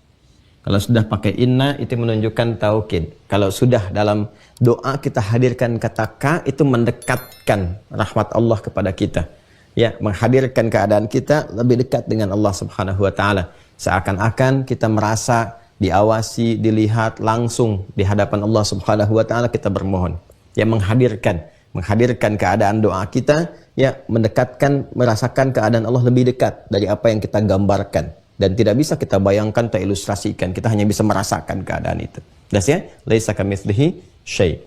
Kalau sudah pakai inna itu menunjukkan taukid. Kalau sudah dalam doa kita hadirkan kata ka, itu mendekatkan rahmat Allah kepada kita. Ya, menghadirkan keadaan kita lebih dekat dengan Allah Subhanahu wa taala. Seakan-akan kita merasa diawasi, dilihat langsung di hadapan Allah Subhanahu wa taala kita bermohon. Ya, menghadirkan keadaan doa kita, ya, mendekatkan, merasakan keadaan Allah lebih dekat dari apa yang kita gambarkan. Dan tidak bisa kita bayangkan, kita ilustrasikan. Kita hanya bisa merasakan keadaan itu. Jelas ya? Laisa kamitslihi syai'.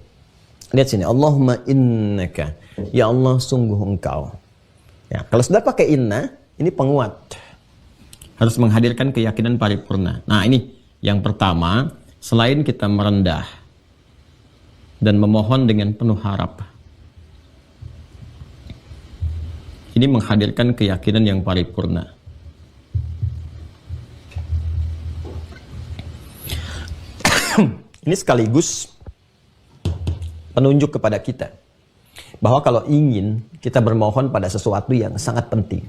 Lihat sini. Allahumma innaka. Ya Allah, sungguh engkau. Ya, kalau sudah pakai inna, ini penguat. Harus menghadirkan keyakinan paripurna. Nah, ini yang pertama. Selain kita merendah dan memohon dengan penuh harap, Ini menghadirkan keyakinan yang paripurna. Ini sekaligus penunjuk kepada kita bahwa kalau ingin kita bermohon pada sesuatu yang sangat penting,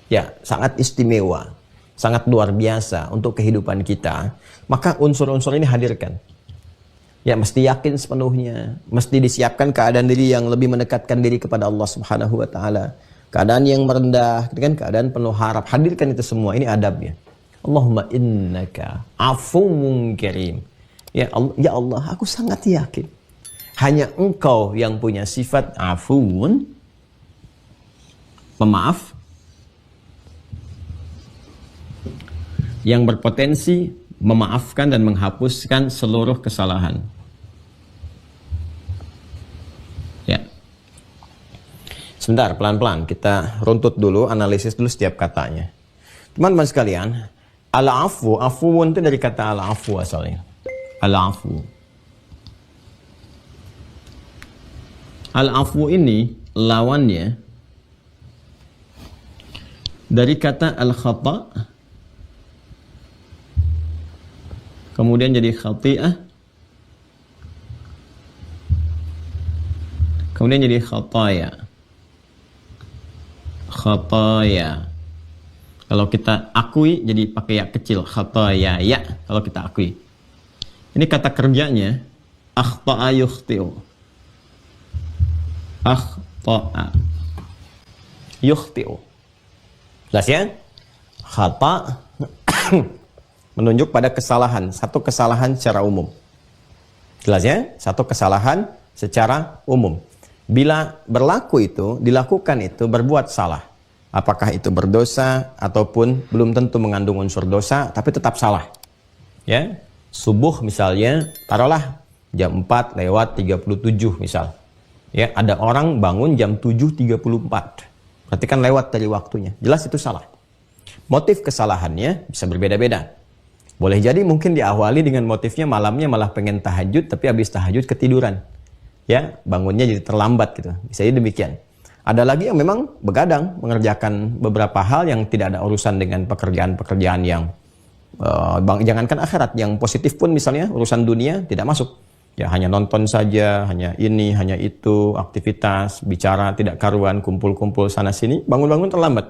ya sangat istimewa, sangat luar biasa untuk kehidupan kita, maka unsur-unsur ini hadirkan. Ya mesti yakin sepenuhnya, mesti disiapkan keadaan diri yang lebih mendekatkan diri kepada Allah Subhanahu wa taala. Keadaan yang merendah, kan keadaan penuh harap, hadirkan itu semua. Ini adabnya. Allahumma innaka afuwwun karim. Ya Allah, aku sangat yakin hanya Engkau yang punya sifat afuwun, pemaaf, yang berpotensi memaafkan dan menghapuskan seluruh kesalahan. Ya. Sebentar, pelan-pelan kita runtut dulu, analisis dulu setiap katanya. Teman-teman sekalian, al-afu, afuwun itu dari kata al-afu asalnya. Al-afu. Al-afu ini lawannya dari kata al-khata, kemudian jadi khati'ah, kemudian jadi khataya. Khataya. Kalau kita akui jadi pakai ya kecil, khataya ya kalau kita akui. Ini kata kerjanya akhta'a yukhti'u. Akhta'a yukhti'u. Jelas ya? Khata menunjuk pada kesalahan, satu kesalahan secara umum. Jelas ya? Satu kesalahan secara umum. Bila berlaku itu, dilakukan itu, berbuat salah. Apakah itu berdosa ataupun belum tentu mengandung unsur dosa, tapi tetap salah. Ya, subuh misalnya, taruhlah jam 4 lewat 37 misal. Ya, ada orang bangun jam 7.34. Berarti kan lewat dari waktunya. Jelas itu salah. Motif kesalahannya bisa berbeda-beda. Boleh jadi mungkin diawali dengan motifnya malamnya malah pengen tahajud, tapi habis tahajud ketiduran. Ya, bangunnya jadi terlambat gitu. Bisa jadi demikian. Ada lagi yang memang begadang mengerjakan beberapa hal yang tidak ada urusan dengan pekerjaan-pekerjaan yang jangankan akhirat, yang positif pun misalnya urusan dunia tidak masuk. Ya hanya nonton saja, hanya ini, hanya itu, aktivitas, bicara tidak karuan, kumpul-kumpul sana sini, bangun-bangun terlambat.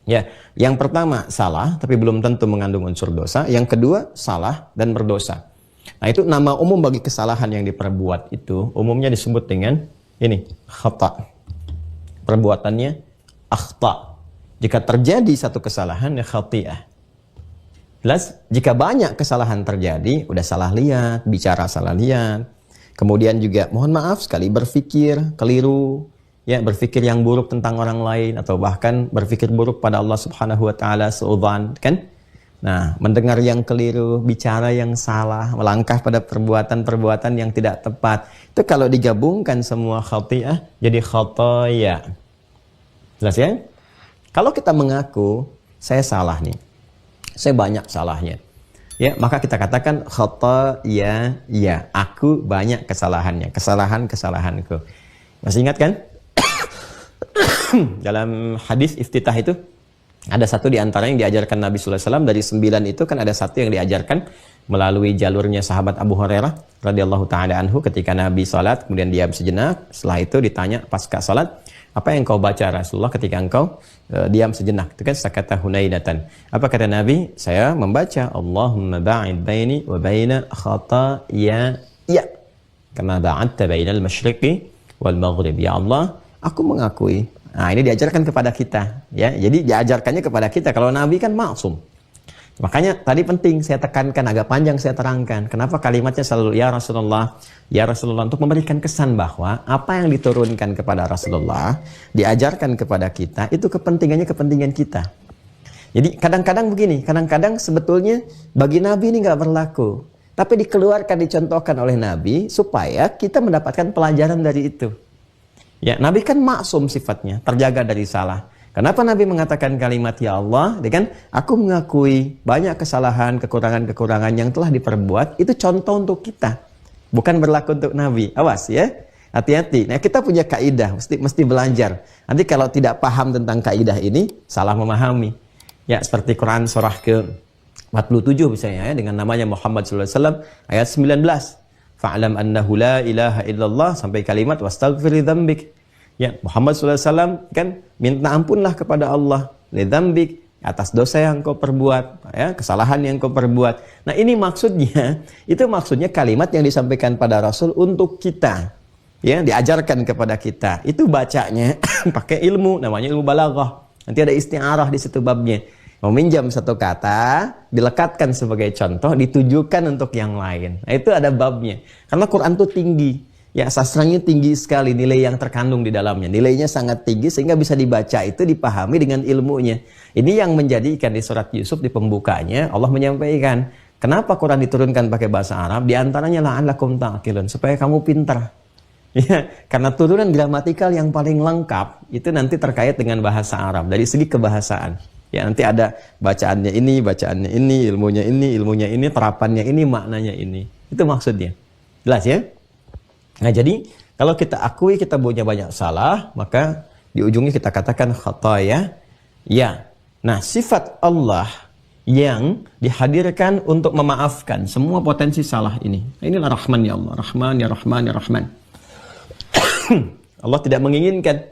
Ya, yang pertama salah tapi belum tentu mengandung unsur dosa, yang kedua salah dan berdosa. Nah, itu nama umum bagi kesalahan yang diperbuat itu umumnya disebut dengan ini, khata. Perbuatannya akhta. Jika terjadi satu kesalahan ya khati'ah. Jelas, jika banyak kesalahan terjadi, udah salah lihat, bicara salah lihat. Kemudian juga mohon maaf sekali berpikir keliru, ya berpikir yang buruk tentang orang lain atau bahkan berpikir buruk pada Allah Subhanahu wa taala suudzon, kan? Nah, mendengar yang keliru, bicara yang salah, melangkah pada perbuatan-perbuatan yang tidak tepat. Itu kalau digabungkan semua khati'ah jadi khataya. Jelas ya? Kalau kita mengaku saya salah nih, saya banyak salahnya, ya maka kita katakan khataya, ya aku banyak kesalahannya, kesalahanku. Masih ingat kan? Dalam hadis iftitah itu ada satu di antara yang diajarkan Nabi sallallahu alaihi wasallam dari 9 itu kan ada satu yang diajarkan melalui jalurnya sahabat Abu Hurairah radhiyallahu taala anhu ketika Nabi salat kemudian diam sejenak, setelah itu ditanya pasca salat, apa yang kau baca Rasulullah ketika engkau diam sejenak? Itu kan sakata hunaidatan. Apa kata Nabi? Saya membaca Allahumma ba'id baini wa baina khataaya ya kama ba'adta bainal masyriqi wal maghrib. Ya Allah, aku mengakui. Nah, ini diajarkan kepada kita, ya. Jadi diajarkannya kepada kita. Kalau Nabi kan maksum. Makanya tadi penting saya tekankan, agak panjang saya terangkan. Kenapa kalimatnya selalu ya Rasulullah untuk memberikan kesan bahwa apa yang diturunkan kepada Rasulullah, diajarkan kepada kita, itu kepentingannya kepentingan kita. Jadi kadang-kadang begini, kadang-kadang sebetulnya bagi Nabi ini nggak berlaku. Tapi dikeluarkan, dicontohkan oleh Nabi supaya kita mendapatkan pelajaran dari itu. Ya, Nabi kan maksum sifatnya, terjaga dari salah. Kenapa Nabi mengatakan kalimat ya Allah? Dia kan, aku mengakui banyak kesalahan, kekurangan-kekurangan yang telah diperbuat. Itu contoh untuk kita, bukan berlaku untuk Nabi. Awas ya. Hati-hati. Nah, kita punya kaidah, mesti belajar. Nanti kalau tidak paham tentang kaidah ini, salah memahami. Ya, seperti Quran surah ke-47 misalnya ya, dengan namanya Muhammad sallallahu alaihi wasallam ayat 19. Fa'lam annahu la ilaha illallah sampai kalimat wastaghfir li dzambik. Ya, Muhammad sallallahu alaihi wasallam kan minta ampunlah kepada Allah li dzambik, atas dosa yang kau perbuat, ya, kesalahan yang kau perbuat. Nah, ini maksudnya, itu maksudnya kalimat yang disampaikan pada Rasul untuk kita. Ya, diajarkan kepada kita. Itu bacanya pakai ilmu, namanya ilmu balaghah. Nanti ada isti'arah di situ babnya. Meminjam satu kata, dilekatkan sebagai contoh, ditujukan untuk yang lain. Nah, itu ada babnya. Karena Quran itu tinggi. Ya, sastranya tinggi sekali, nilai yang terkandung di dalamnya. Nilainya sangat tinggi sehingga bisa dibaca itu, dipahami dengan ilmunya. Ini yang menjadikan di surat Yusuf di pembukanya, Allah menyampaikan, kenapa Quran diturunkan pakai bahasa Arab? Di antaranya la'allakum ta'qilun, supaya kamu pintar. Ya, karena turunan gramatikal yang paling lengkap itu nanti terkait dengan bahasa Arab dari segi kebahasaan. Ya, nanti ada bacaannya ini, ilmunya ini, terapannya ini, maknanya ini. Itu maksudnya. Jelas ya? Nah, jadi kalau kita akui kita punya banyak salah, maka di ujungnya kita katakan khataya. Ya. Nah, sifat Allah yang dihadirkan untuk memaafkan semua potensi salah ini. Inilah Rahman ya Allah. Rahman ya Rahman ya Rahman. Allah tidak menginginkan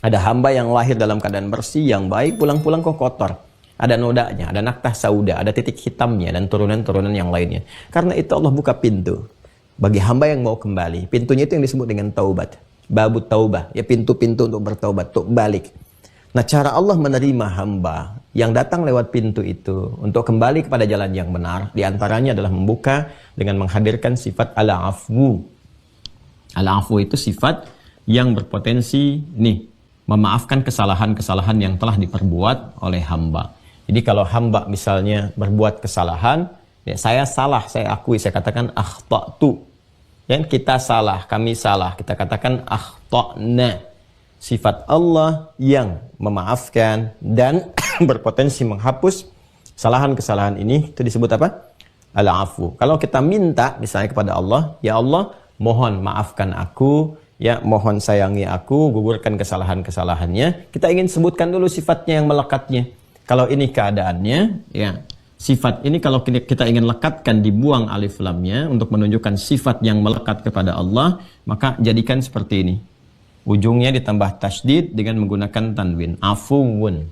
ada hamba yang lahir dalam keadaan bersih, yang baik, pulang-pulang kok kotor. Ada nodanya, ada naktah sauda, ada titik hitamnya, dan turunan-turunan yang lainnya. Karena itu Allah buka pintu bagi hamba yang mau kembali. Pintunya itu yang disebut dengan taubat. Babut taubah, ya, pintu-pintu untuk bertaubat, untuk balik. Nah, cara Allah menerima hamba yang datang lewat pintu itu untuk kembali kepada jalan yang benar, diantaranya adalah membuka dengan menghadirkan sifat al-afwu. Al-afwu itu sifat yang berpotensi memaafkan kesalahan-kesalahan yang telah diperbuat oleh hamba. Jadi kalau hamba misalnya berbuat kesalahan, ya, saya salah, saya akui, saya katakan akhta'tu. Ya, kita salah, kami salah, kita katakan akhta'na. Sifat Allah yang memaafkan dan berpotensi menghapus kesalahan-kesalahan ini, itu disebut apa? Al-afwu. Kalau kita minta misalnya kepada Allah, ya Allah, mohon maafkan aku, ya, mohon sayangi aku, gugurkan kesalahan-kesalahannya. Kita ingin sebutkan dulu sifatnya yang melekatnya. Kalau ini keadaannya, ya, sifat ini kalau kita ingin lekatkan, dibuang alif lamnya untuk menunjukkan sifat yang melekat kepada Allah, maka jadikan seperti ini. Ujungnya ditambah tasydid dengan menggunakan tanwin. Afuwun.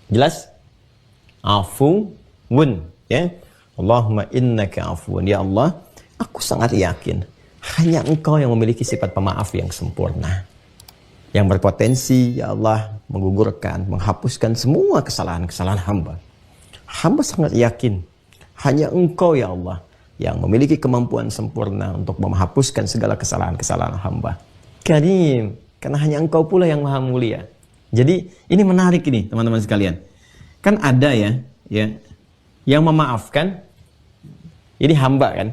Jelas? Afuwun, ya. Allahumma innaka afuwun. Ya Allah, aku sangat yakin hanya Engkau yang memiliki sifat pemaaf yang sempurna, yang berpotensi, ya Allah, menggugurkan, menghapuskan semua kesalahan-kesalahan hamba. Hamba sangat yakin hanya Engkau, ya Allah, yang memiliki kemampuan sempurna untuk menghapuskan segala kesalahan-kesalahan hamba. Karim, karena hanya Engkau pula yang maha mulia. Jadi ini menarik ini, teman-teman sekalian. Kan ada ya, yang memaafkan. Ini hamba kan,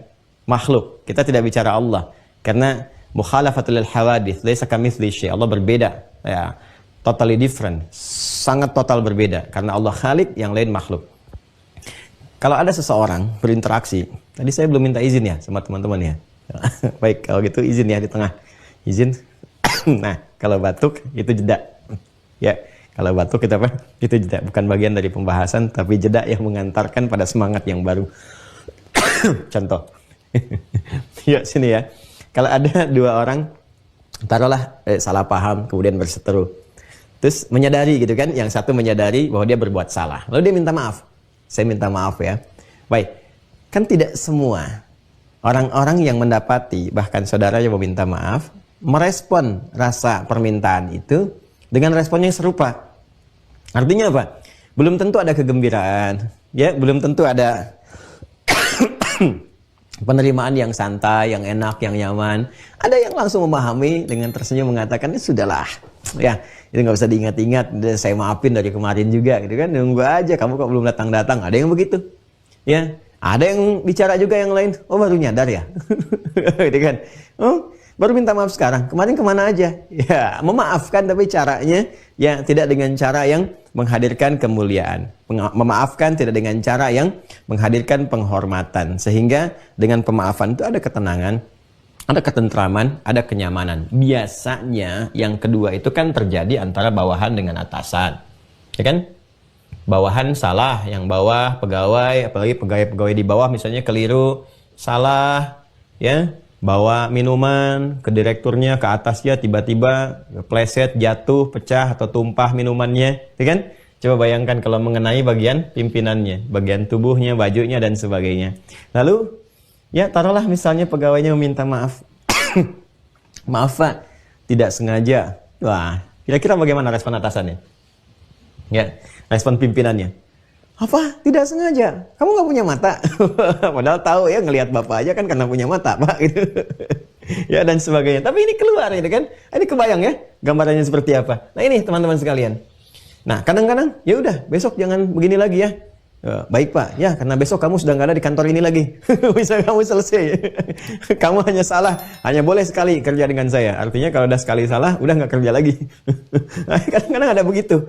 makhluk. Kita tidak bicara Allah karena mukhalafatul hawadits, laisa kamitsli syai'. Allah berbeda, ya, totally different, sangat total berbeda karena Allah khalik, yang lain makhluk. Kalau ada seseorang berinteraksi, tadi saya belum minta izin ya sama teman-teman ya. Baik, kalau gitu izin ya di tengah. Izin. Nah, kalau batuk itu jeda. Ya, kalau batuk kita apa? Itu jeda, bukan bagian dari pembahasan tapi jeda yang mengantarkan pada semangat yang baru. Contoh. Yuk sini ya. Kalau ada dua orang, taruhlah salah paham, kemudian berseteru. Terus menyadari gitu kan, yang satu menyadari bahwa dia berbuat salah. Lalu dia minta maaf. Saya minta maaf ya. Baik, kan tidak semua orang-orang yang mendapati, bahkan saudaranya meminta maaf, merespon rasa permintaan itu dengan respon yang serupa. Artinya apa? Belum tentu ada kegembiraan, ya, belum tentu ada penerimaan yang santai, yang enak, yang nyaman. Ada yang langsung memahami dengan tersenyum mengatakan, sudahlah, ya, itu nggak usah diingat-ingat, saya maafin dari kemarin juga, gitu kan, nunggu aja, kamu kok belum datang-datang. Ada yang begitu, ya. Ada yang bicara juga yang lain, oh baru nyadar ya, gitu kan, oh baru minta maaf sekarang, kemarin kemana aja? Ya, memaafkan tapi caranya ya tidak dengan cara yang menghadirkan kemuliaan. Memaafkan tidak dengan cara yang menghadirkan penghormatan. Sehingga dengan pemaafan itu ada ketenangan, ada ketentraman, ada kenyamanan. Biasanya yang kedua itu kan terjadi antara bawahan dengan atasan. Ya kan? Bawahan salah, yang bawah pegawai, apalagi pegawai-pegawai di bawah misalnya keliru, salah, ya, bawa minuman ke direkturnya, ke atasnya, tiba-tiba pleset, jatuh, pecah, atau tumpah minumannya, ya kan? Coba bayangkan kalau mengenai bagian pimpinannya, bagian tubuhnya, bajunya, dan sebagainya. Lalu, ya taruhlah misalnya pegawainya meminta maaf. Maaf Pak, tidak sengaja. Wah, kira-kira bagaimana respon atasannya? Ya, respon pimpinannya. Apa? Tidak sengaja? Kamu nggak punya mata? Padahal tahu ya, ngelihat bapak aja kan karena punya mata Pak. Gitu. Ya, dan sebagainya. Tapi ini keluar ini kan? Ini kebayang ya gambarannya seperti apa? Nah ini teman-teman sekalian. Nah kadang-kadang ya udah besok jangan begini lagi ya. Baik Pak, ya karena besok kamu sudah nggak ada di kantor ini lagi. Bisa kamu selesai. Kamu hanya salah, hanya boleh sekali kerja dengan saya. Artinya kalau udah sekali salah, udah nggak kerja lagi. Kadang-kadang ada begitu.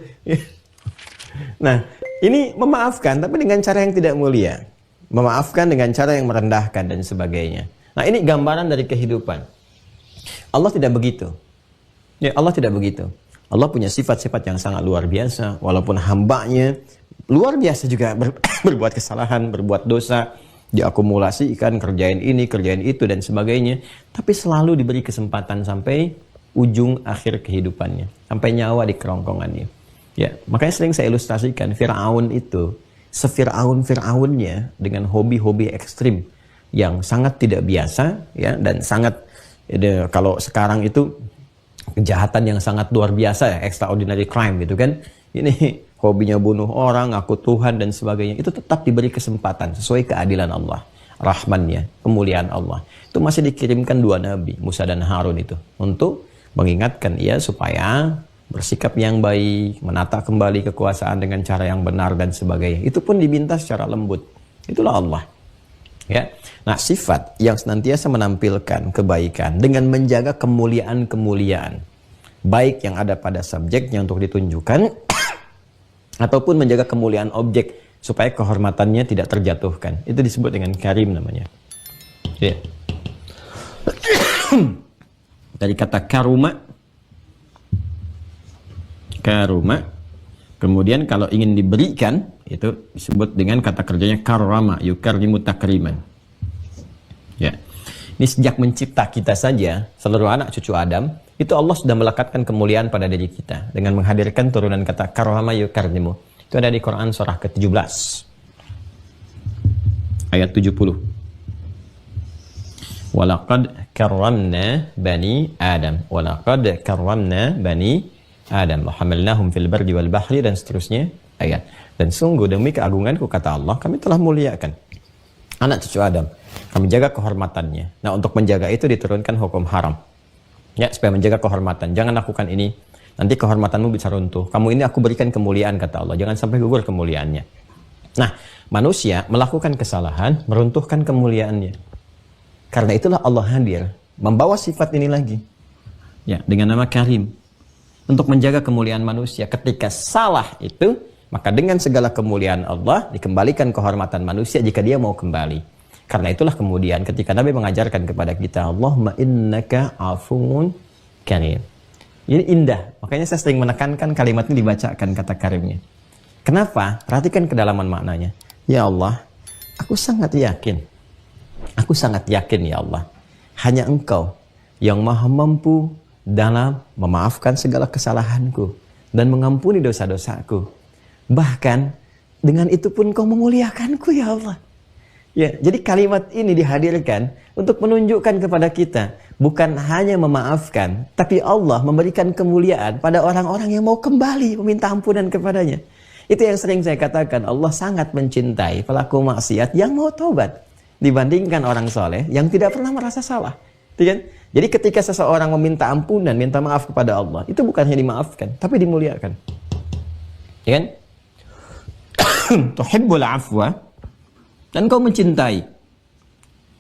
Nah, ini memaafkan, tapi dengan cara yang tidak mulia. Memaafkan dengan cara yang merendahkan dan sebagainya. Nah, ini gambaran dari kehidupan. Allah tidak begitu. Ya, Allah tidak begitu. Allah punya sifat-sifat yang sangat luar biasa. Walaupun hambanya luar biasa juga berbuat kesalahan, berbuat dosa, diakumulasikan, kerjain ini, kerjain itu, dan sebagainya. Tapi selalu diberi kesempatan sampai ujung akhir kehidupannya. Sampai nyawa di kerongkongannya. Ya, makanya sering saya ilustrasikan, Fir'aun itu, se-Fir'aun-Fir'aunnya dengan hobi-hobi ekstrim yang sangat tidak biasa, ya, dan sangat, ya, kalau sekarang itu kejahatan yang sangat luar biasa ya, extraordinary crime gitu kan. Ini hobinya bunuh orang, ngaku Tuhan dan sebagainya. Itu tetap diberi kesempatan sesuai keadilan Allah, rahmannya, kemuliaan Allah. Itu masih dikirimkan 2 nabi, Musa dan Harun itu, untuk mengingatkan ia supaya bersikap yang baik, menata kembali kekuasaan dengan cara yang benar dan sebagainya. Itu pun diminta secara lembut. Itulah Allah. Ya. Nah, sifat yang senantiasa menampilkan kebaikan dengan menjaga kemuliaan-kemuliaan, baik yang ada pada subjeknya untuk ditunjukkan, ataupun menjaga kemuliaan objek supaya kehormatannya tidak terjatuhkan. Itu disebut dengan karim namanya. Ya. Dari kata karuma, kemudian kalau ingin diberikan, itu disebut dengan kata kerjanya karrama, yukarrimu takriman. Ya. Ini sejak mencipta kita saja, seluruh anak cucu Adam, itu Allah sudah melekatkan kemuliaan pada diri kita dengan menghadirkan turunan kata karrama yukarrimu. Itu ada di Quran surah ke-17 ayat 70. Walaqad karramna bani Adam. Walaqad karramna bani Adam, hamalnahum fil bardi wal bahri, dan seterusnya ayat. Dan sungguh demi keagunganku, kata Allah, kami telah muliakan anak cucu Adam. Kami jaga kehormatannya. Nah, untuk menjaga itu diturunkan hukum haram. Ya, supaya menjaga kehormatan. Jangan lakukan ini, nanti kehormatanmu bisa runtuh. Kamu ini aku berikan kemuliaan, kata Allah. Jangan sampai gugur kemuliaannya. Nah, manusia melakukan kesalahan, meruntuhkan kemuliaannya. Karena itulah Allah hadir, membawa sifat ini lagi. Ya, dengan nama Karim. Untuk menjaga kemuliaan manusia. Ketika salah itu, maka dengan segala kemuliaan Allah dikembalikan kehormatan manusia jika dia mau kembali. Karena itulah kemudian ketika Nabi mengajarkan kepada kita, Allahumma innaka afuun karim. Ini indah. Makanya saya sering menekankan kalimat ini dibacakan kata karimnya. Kenapa? Perhatikan kedalaman maknanya. Ya Allah, aku sangat yakin. Aku sangat yakin ya Allah. Hanya Engkau yang maha mampu dalam memaafkan segala kesalahanku dan mengampuni dosa-dosaku. Bahkan dengan itu pun Kau memuliakanku ya Allah. Ya, jadi kalimat ini dihadirkan untuk menunjukkan kepada kita bukan hanya memaafkan, tapi Allah memberikan kemuliaan pada orang-orang yang mau kembali meminta ampunan kepadanya. Itu yang sering saya katakan, Allah sangat mencintai pelaku maksiat yang mau taubat dibandingkan orang soleh yang tidak pernah merasa salah. Kan? Jadi ketika seseorang meminta ampunan, minta maaf kepada Allah, itu bukan hanya dimaafkan, tapi dimuliakan. Ya kan? Tuhibbul afwa, dan Engkau mencintai.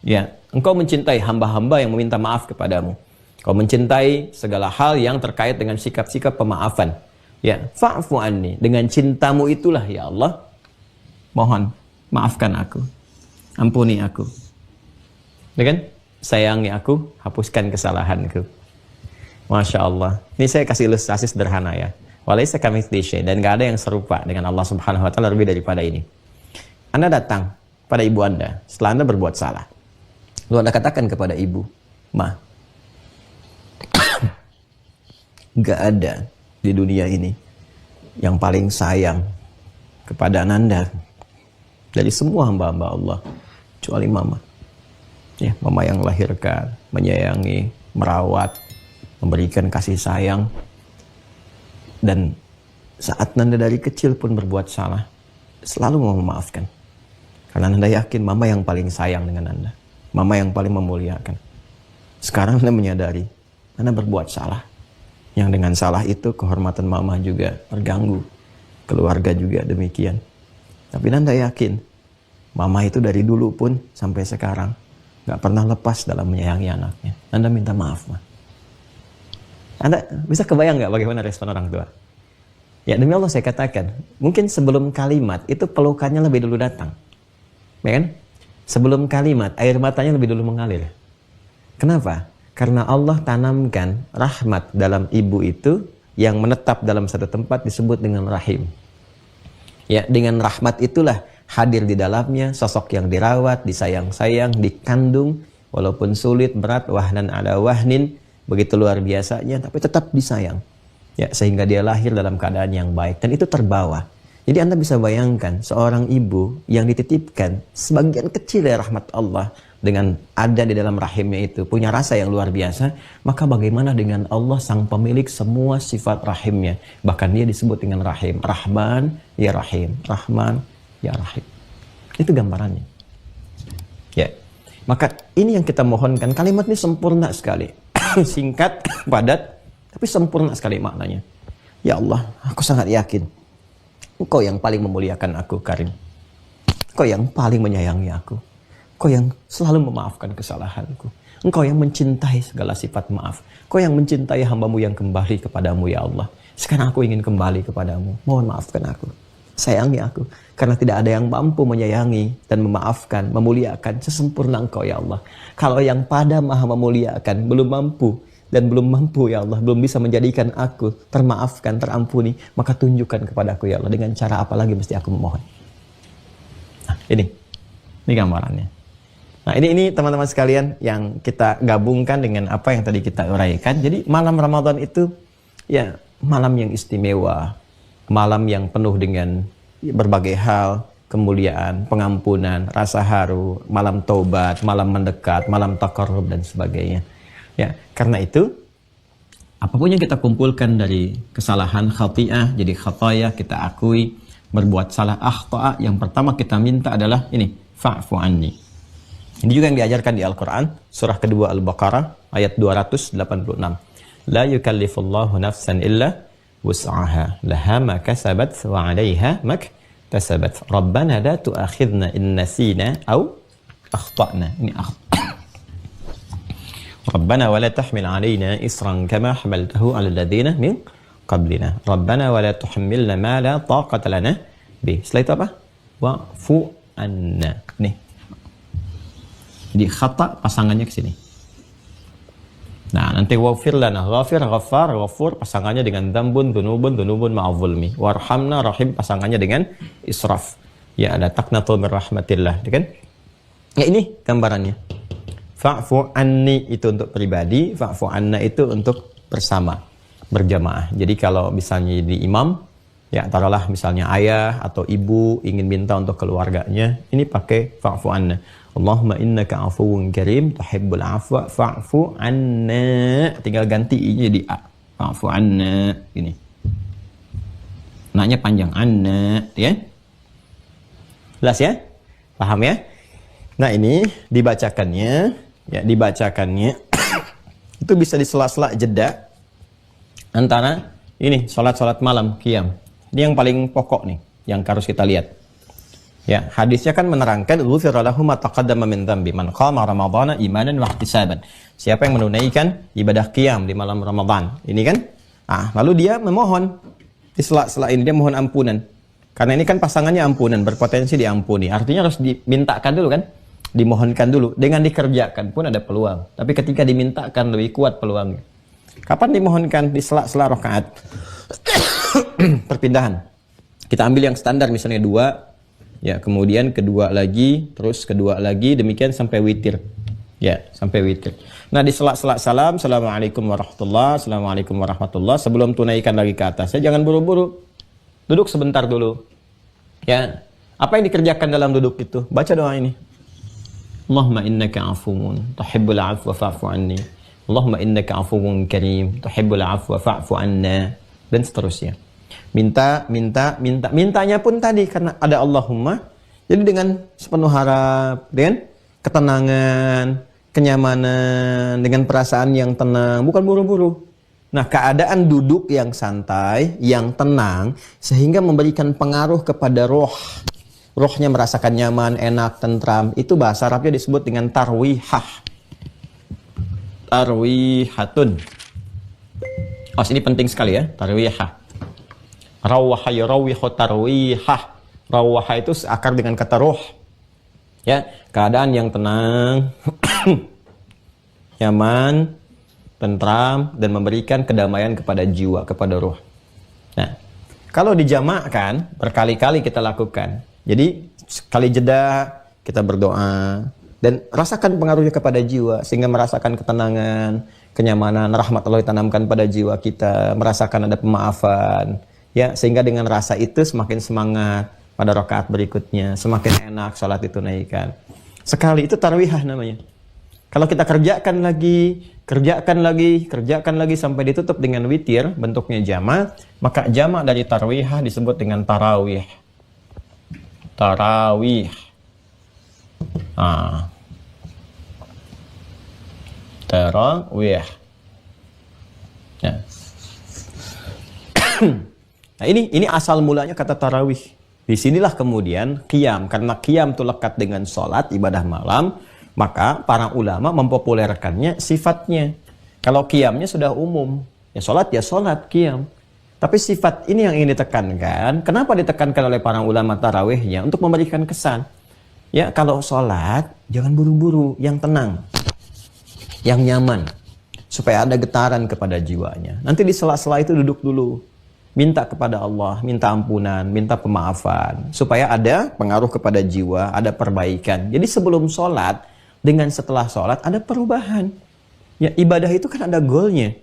Ya, Engkau mencintai hamba-hamba yang meminta maaf kepadamu. Kau mencintai segala hal yang terkait dengan sikap-sikap pemaafan. Ya, fa'fu anni, dengan cintamu itulah ya Allah, mohon maafkan aku. Ampuni aku. Ya kan? sayangi aku, hapuskan kesalahanku. Masya Allah. Ini saya kasih ilustrasi sederhana ya. Walaysa kamitslihi syai', dan gak ada yang serupa dengan Allah Subhanahu wa taala lebih daripada ini. Anda datang pada ibu Anda setelah Anda berbuat salah. Lalu Anda katakan kepada ibu, "Ma, gak ada di dunia ini yang paling sayang kepada Anda dari semua hamba-hamba Allah kecuali Mama." Ya, Mama yang melahirkan, menyayangi, merawat, memberikan kasih sayang. Dan saat Anda dari kecil pun berbuat salah, selalu mau memaafkan. Karena Anda yakin Mama yang paling sayang dengan Anda. Mama yang paling memuliakan. Sekarang Anda menyadari, Anda berbuat salah. Yang dengan salah itu kehormatan Mama juga terganggu. Keluarga juga demikian. Tapi Anda yakin, Mama itu dari dulu pun sampai sekarang gak pernah lepas dalam menyayangi anaknya. Anda minta maaf, Ma. Anda bisa kebayang gak bagaimana respon orang tua? Ya, demi Allah saya katakan, mungkin sebelum kalimat itu pelukannya lebih dulu datang. Ya kan? Sebelum kalimat, air matanya lebih dulu mengalir. Kenapa? Karena Allah tanamkan rahmat dalam ibu itu yang menetap dalam satu tempat disebut dengan rahim. Ya, dengan rahmat itulah hadir di dalamnya sosok yang dirawat, disayang-sayang, dikandung, walaupun sulit, berat, wahnan ala wahnin, begitu luar biasanya, tapi tetap disayang. Ya, sehingga dia lahir dalam keadaan yang baik dan itu terbawa. Jadi Anda bisa bayangkan seorang ibu yang dititipkan sebagian kecil dari rahmat Allah dengan ada di dalam rahimnya itu punya rasa yang luar biasa, maka bagaimana dengan Allah sang pemilik semua sifat rahimnya? Bahkan dia disebut dengan rahim, Rahman ya Rahim, Rahman ya Rahim. Itu gambarannya. Ya. Maka ini yang kita mohonkan, kalimat ini sempurna sekali. Singkat, padat, tapi sempurna sekali maknanya. Ya Allah, aku sangat yakin Engkau yang paling memuliakan aku, Karim. Engkau yang paling menyayangi aku. Engkau yang selalu memaafkan kesalahanku. Engkau yang mencintai segala sifat maaf. Engkau yang mencintai hambamu yang kembali kepadamu, ya Allah. Sekarang aku ingin kembali kepadamu. Mohon maafkan aku. Sayangi aku. Karena tidak ada yang mampu menyayangi dan memaafkan, memuliakan sesempurna Engkau, ya Allah. Kalau yang pada Maha memuliakan belum mampu, dan belum mampu, ya Allah, belum bisa menjadikan aku termaafkan, terampuni, maka tunjukkan kepadaku, ya Allah, dengan cara apa lagi mesti aku memohon. Nah, ini gambarannya. Nah, ini teman-teman sekalian yang kita gabungkan dengan apa yang tadi kita uraikan. Jadi malam Ramadan itu ya malam yang istimewa, malam yang penuh dengan berbagai hal, kemuliaan, pengampunan, rasa haru, malam taubat, malam mendekat, malam taqarrub dan sebagainya. Ya, karena itu apapun yang kita kumpulkan dari kesalahan khati'ah, jadi khataya kita akui, berbuat salah akhta'a, yang pertama kita minta adalah ini, fa'fu anni. Ini juga yang diajarkan di Al-Qur'an, surah kedua Al-Baqarah ayat 286. La yukallifullahu nafsan illa wus'aha, laha ma kasabat wa 'alaiha mak tasabat. Rabbana la tu'akhidna in nasina aw akhta'na. Ini Rabbana wa la tahmil 'alaina isran kama hamaltahu 'ala alladziina min qablina. Rabbana wa la tuhammilna ma la taqata lana bih. Setelah itu apa? Wa'fu anna. Nih. Jadi khata pasangannya ke sini. Nah, nanti wafir lana, ghafir, ghaffar, ghafur pasangannya dengan dzambun, dzunubun ma'adzulmi. Warhamna, rahim pasangannya dengan israf. Ya, ada taqnatu min rahmatillah, kan? Ya, ini gambarannya. Fa'fu anni itu untuk pribadi, fa'fu anna itu untuk bersama, berjamaah. Jadi kalau misalnya di imam, ya taruhlah misalnya ayah atau ibu ingin minta untuk keluarganya, ini pakai fa'fu anna. Allahumma innaka afuwun karim, tuhibbul afwa fa'fu anna. Tinggal ganti i jadi a. Fa'fu anna, gini. Naknya panjang, anna, ya. Jelas ya? Paham ya? Nah, ini dibacakannya itu bisa di sela-sela jeda antara ini salat malam qiyam. Ini yang paling pokok nih yang harus kita lihat. Ya, hadisnya kan menerangkan ghufira lahu ma taqaddama min dzambi man qama ramadhana imanan wa ihtisaban. Siapa yang menunaikan ibadah qiyam di malam Ramadan. Ini kan? Lalu dia memohon di sela-sela ini dia mohon ampunan. Karena ini kan pasangannya ampunan, berpotensi diampuni. Artinya harus dimintakan dulu kan? Dimohonkan dulu. Dengan dikerjakan pun ada peluang. Tapi ketika dimintakan lebih kuat peluangnya. Kapan dimohonkan? Di sela-sela rakaat. Perpindahan. Kita ambil yang standar misalnya 2, ya, kemudian kedua lagi, terus kedua lagi, demikian sampai witir. Ya, sampai witir. Nah, di sela-sela salam, Assalamualaikum warahmatullahi, Assalamualaikum warahmatullahi, sebelum tunaikan lagi ke atas, ya, jangan buru-buru. Duduk sebentar dulu. Ya, apa yang dikerjakan dalam duduk itu? Baca doa ini. Allahumma innaka afuwun tuhibbul afwa fa'fu anni. Allahumma innaka afuwun karim tuhibbul afwa fa'fu anna, dan seterusnya. Mintanya pun tadi karena ada Allahumma, jadi dengan sepenuh harap, dengan ketenangan, kenyamanan, dengan perasaan yang tenang, bukan buru-buru. Nah, keadaan duduk yang santai, yang tenang, sehingga memberikan pengaruh kepada roh. Rohnya merasakan nyaman, enak, tentram. Itu bahasa Arabnya disebut dengan tarwihah. Tarwihatun. Oh, ini penting sekali ya, tarwihah. Rawaha yurawihu tarwihah. Rawaha itu seakar dengan kata roh. Ya, keadaan yang tenang, nyaman, tentram, dan memberikan kedamaian kepada jiwa, kepada roh. Nah, kalau dijamakkan, berkali-kali kita lakukan. Jadi, sekali jeda, kita berdoa, dan rasakan pengaruhnya kepada jiwa, sehingga merasakan ketenangan, kenyamanan, rahmat Allah ditanamkan pada jiwa kita, merasakan ada pemaafan, ya, sehingga dengan rasa itu semakin semangat pada rakaat berikutnya, semakin enak salat ditunaikan. Sekali itu tarwihah namanya. Kalau kita kerjakan lagi sampai ditutup dengan witir, bentuknya jamak, maka jamak dari tarwihah disebut dengan tarawih. Tarawih. Tarawih. Ya. Nah, ini asal mulanya kata tarawih. Disinilah kemudian qiyam, karena qiyam itu lekat dengan sholat, ibadah malam, maka para ulama mempopulerkannya sifatnya. Kalau qiyamnya sudah umum, ya sholat, qiyam. Tapi sifat ini yang ingin ditekankan. Kenapa ditekankan oleh para ulama tarawihnya? Untuk memberikan kesan. Ya, kalau sholat, jangan buru-buru, yang tenang, yang nyaman, supaya ada getaran kepada jiwanya. Nanti di sela-sela itu duduk dulu. Minta kepada Allah, minta ampunan, minta pemaafan, supaya ada pengaruh kepada jiwa, ada perbaikan. Jadi sebelum sholat, dengan setelah sholat, ada perubahan. Ya, ibadah itu kan ada goalnya.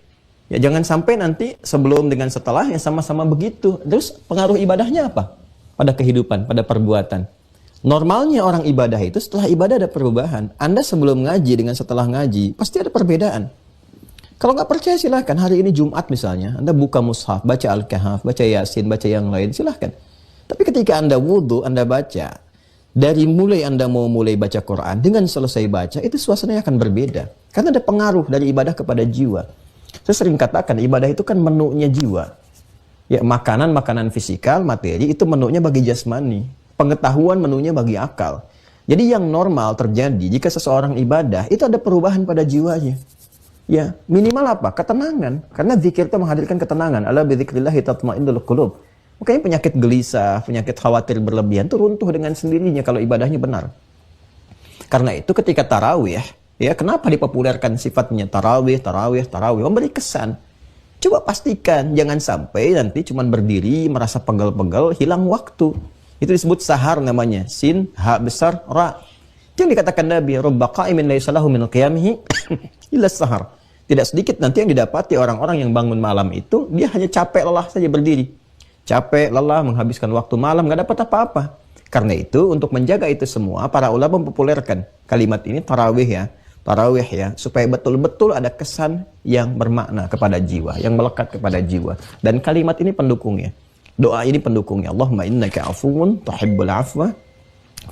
Ya, jangan sampai nanti sebelum dengan setelah yang sama-sama begitu. Terus pengaruh ibadahnya apa? Pada kehidupan, pada perbuatan. Normalnya orang ibadah itu setelah ibadah ada perubahan. Anda sebelum ngaji dengan setelah ngaji, pasti ada perbedaan. Kalau nggak percaya silahkan, hari ini Jumat misalnya, Anda buka mushaf, baca Al-Kahf, baca Yasin, baca yang lain, silahkan. Tapi ketika Anda wudhu, Anda baca, dari mulai Anda mau mulai baca Quran, dengan selesai baca, itu suasananya akan berbeda. Karena ada pengaruh dari ibadah kepada jiwa. Saya sering katakan, ibadah itu kan menunya jiwa. Ya, makanan fisikal, materi, itu menunya bagi jasmani. Pengetahuan menunya bagi akal. Jadi yang normal terjadi, jika seseorang ibadah, itu ada perubahan pada jiwanya. Ya, minimal apa? Ketenangan. Karena zikir itu menghadirkan ketenangan. Ala bidzikrillahi tatma'innul qulub. Makanya penyakit gelisah, penyakit khawatir berlebihan itu runtuh dengan sendirinya kalau ibadahnya benar. Karena itu ketika tarawih, ya, kenapa dipopulerkan sifatnya tarawih, memberi kesan. Coba pastikan, jangan sampai nanti cuma berdiri, merasa pegel-pegel, hilang waktu. Itu disebut sahar namanya. Sin, ha besar, ra. Itu yang dikatakan Nabi, rubba qa'imin laysa lahu min qiyamihi illa sahar. Tidak sedikit nanti yang didapati orang-orang yang bangun malam itu, dia hanya capek lelah saja berdiri. Capek, lelah, menghabiskan waktu malam, nggak dapat apa-apa. Karena itu, untuk menjaga itu semua, para ulama mempopulerkan kalimat ini, tarawih ya, supaya betul-betul ada kesan yang bermakna kepada jiwa, yang melekat kepada jiwa. Dan kalimat ini pendukungnya. Doa ini pendukungnya. Allahumma innaka afuwun tuhibbul afwa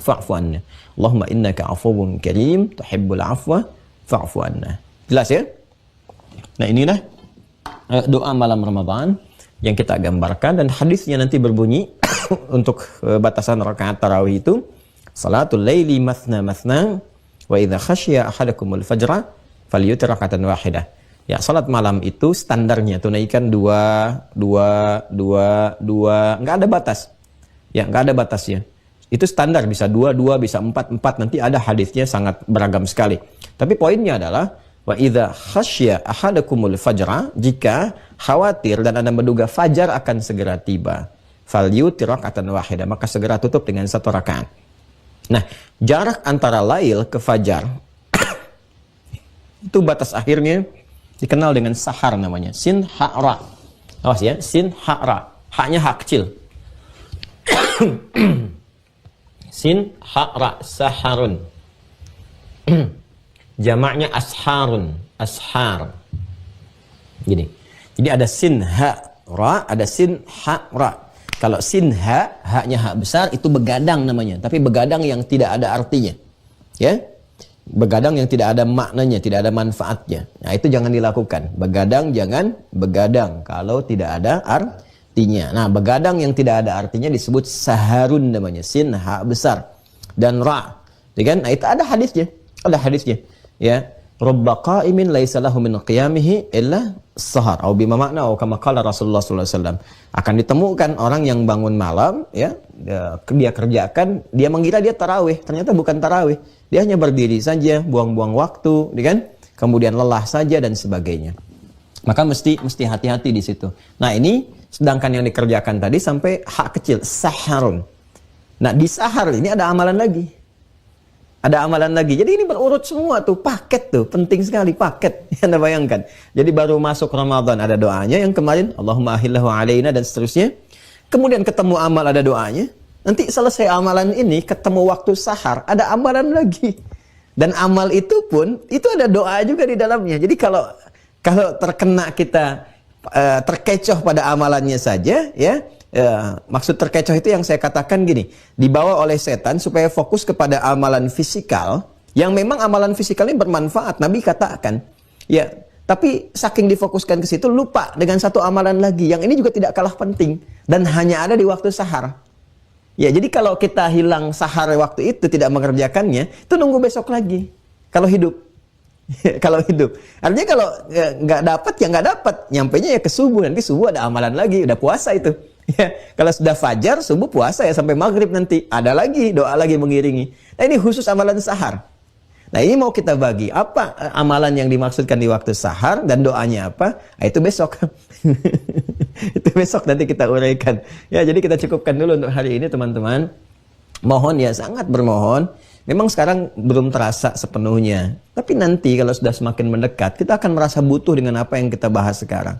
fa'fu anna. Allahumma innaka afuwun karim tuhibbul afwa fa'fu anna. Jelas ya? Nah, inilah doa malam Ramadan yang kita gambarkan, dan hadisnya nanti berbunyi untuk batasan rakaat tarawih itu, salatul laili mathna mathna wa idza khasyiya ahadakumul fajra falyutir rakatan wahidah. Ya, salat malam itu standarnya tunaikan 2, 2, 2, 2, enggak ada batas. Ya, enggak ada batasnya. Itu standar, bisa 2, 2, bisa 4, 4. Nanti ada hadisnya sangat beragam sekali. Tapi poinnya adalah, wa idza khasyya ahadakumul fajra, jika khawatir dan Anda menduga fajar akan segera tiba, falyutir raka'atan wahidah, maka segera tutup dengan 1 rakaat. Nah, jarak antara lail ke fajar itu batas akhirnya dikenal dengan sahar namanya. Sin ha ra. Awas ya, sin ha ra. Haknya hak kecil. Sin ha ra, saharun. Jamaknya asharun, ashar. Gini. Jadi ada sin ha ra, ada sin ha ra. Kalau sin ha, haknya hak besar, itu begadang namanya. Tapi begadang yang tidak ada artinya. Ya. Begadang yang tidak ada maknanya, tidak ada manfaatnya. Nah, itu jangan dilakukan. Begadang jangan begadang kalau tidak ada artinya. Nah, begadang yang tidak ada artinya disebut saharun namanya. Sin hak besar dan ra. Ya kan? Nah, itu ada hadisnya. Ada hadisnya. Ya. Rubba qa'imin laisa lahu min qiyamihi illa sahar. Atau bima makna atau kama qala Rasulullah sallallahu alaihi wasallam. Akan ditemukan orang yang bangun malam, ya, dia kerjakan, dia mengira dia tarawih, ternyata bukan tarawih. Dia hanya berdiri saja, buang-buang waktu, kan? Kemudian lelah saja dan sebagainya. Maka mesti hati-hati di situ. Nah, ini sedangkan yang dikerjakan tadi sampai hak kecil, saharun. Nah, di sahar ini ada amalan lagi. Ada amalan lagi. Jadi ini berurut semua tuh, paket tuh, penting sekali paket. Anda bayangkan. Jadi baru masuk Ramadan ada doanya yang kemarin, Allahumma ahillahu alaina dan seterusnya. Kemudian ketemu amal ada doanya. Nanti selesai amalan ini, ketemu waktu sahar, ada amalan lagi. Dan amal itu pun, itu ada doa juga di dalamnya. Jadi kalau terkena kita terkecoh pada amalannya saja, ya, maksud terkecoh itu yang saya katakan gini, dibawa oleh setan supaya fokus kepada amalan fisikal, yang memang amalan fisikal ini bermanfaat. Nabi katakan, ya, tapi saking difokuskan ke situ, lupa dengan satu amalan lagi, yang ini juga tidak kalah penting, dan hanya ada di waktu sahar. Ya, jadi kalau kita hilang sahar waktu itu, tidak mengerjakannya, itu nunggu besok lagi. Kalau hidup. Kalau hidup. Artinya kalau nggak dapat, ya nggak dapat. Nyampainya ya ke subuh. Nanti subuh ada amalan lagi. Udah puasa itu. Ya, kalau sudah fajar, subuh puasa ya sampai maghrib nanti. Ada lagi, doa lagi mengiringi. Nah, ini khusus amalan sahar. Nah, ini mau kita bagi. Apa amalan yang dimaksudkan di waktu sahar dan doanya apa? Nah, itu besok. Itu besok nanti kita uraikan. Ya, jadi kita cukupkan dulu untuk hari ini, teman-teman. Mohon ya, sangat bermohon. Memang sekarang belum terasa sepenuhnya. Tapi nanti kalau sudah semakin mendekat, kita akan merasa butuh dengan apa yang kita bahas sekarang.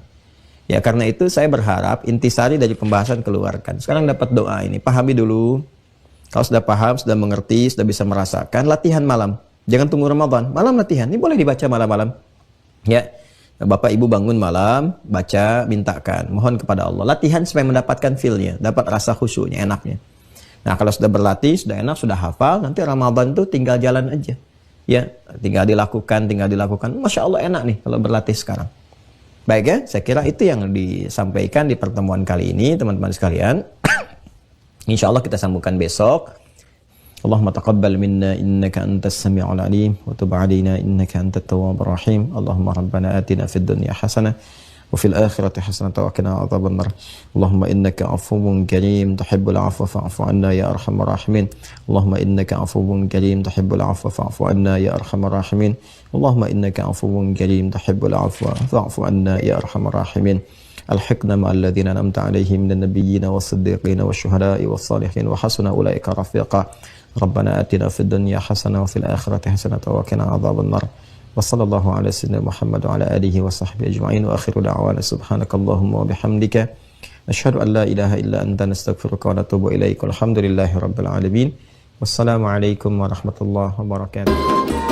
Ya, karena itu saya berharap intisari dari pembahasan keluarkan. Sekarang dapat doa ini, pahami dulu. Kalau sudah paham, sudah mengerti, sudah bisa merasakan, latihan malam. Jangan tunggu Ramadan, malam latihan. Ini boleh dibaca malam-malam. Ya, Bapak Ibu bangun malam, baca, mintakan, mohon kepada Allah. Latihan supaya mendapatkan feel-nya, dapat rasa khusyuknya, enaknya. Nah, kalau sudah berlatih, sudah enak, sudah hafal, nanti Ramadan tuh tinggal jalan aja. Ya, tinggal dilakukan. Masya Allah enak nih kalau berlatih sekarang. Baik ya, saya kira itu yang disampaikan di pertemuan kali ini, teman-teman sekalian. Insya Allah kita sambungkan besok. Allahumma taqabbal minna innaka antas sami'ul alim wa tub 'alaina innaka antat tawwabur rahim. Allahumma rabbana atina fid dunya hasanah wa fil akhirati hasanah wa qina adzabannar. Allahumma innaka 'afuwwun karim tuhibbul 'afwa fa'fu 'anna ya arhamar rahimin. Allahumma innaka 'afuwwun karim tuhibbul 'afwa fa'fu 'anna ya arhamar rahimin. Allahumma innaka 'afuwwun karim tuhibbul 'afwa fa'fu 'anna ya arhamar rahimin. Alhiqna ma'al ladzina an'amta 'alaihim minan nabiyyina was-siddiqina wasyuhada'i was-salihin wa hasuna ulaika rafiqa. Rabbana atina fid dunya hasanah wa fil akhirati hasanah wa qina adzabannar. Wa sallallahu ala sayyidina Muhammad wa ala alihi wa sahbihi ajma'in wa akhiru da'wana subhanakallahumma wa bihamdika nashhadu an la ilaha illa anta nastaghfiruka wa natubu ilaik. Walhamdulillahi rabbil alamin. Wassalamu alaikum warahmatullahi wabarakatuh.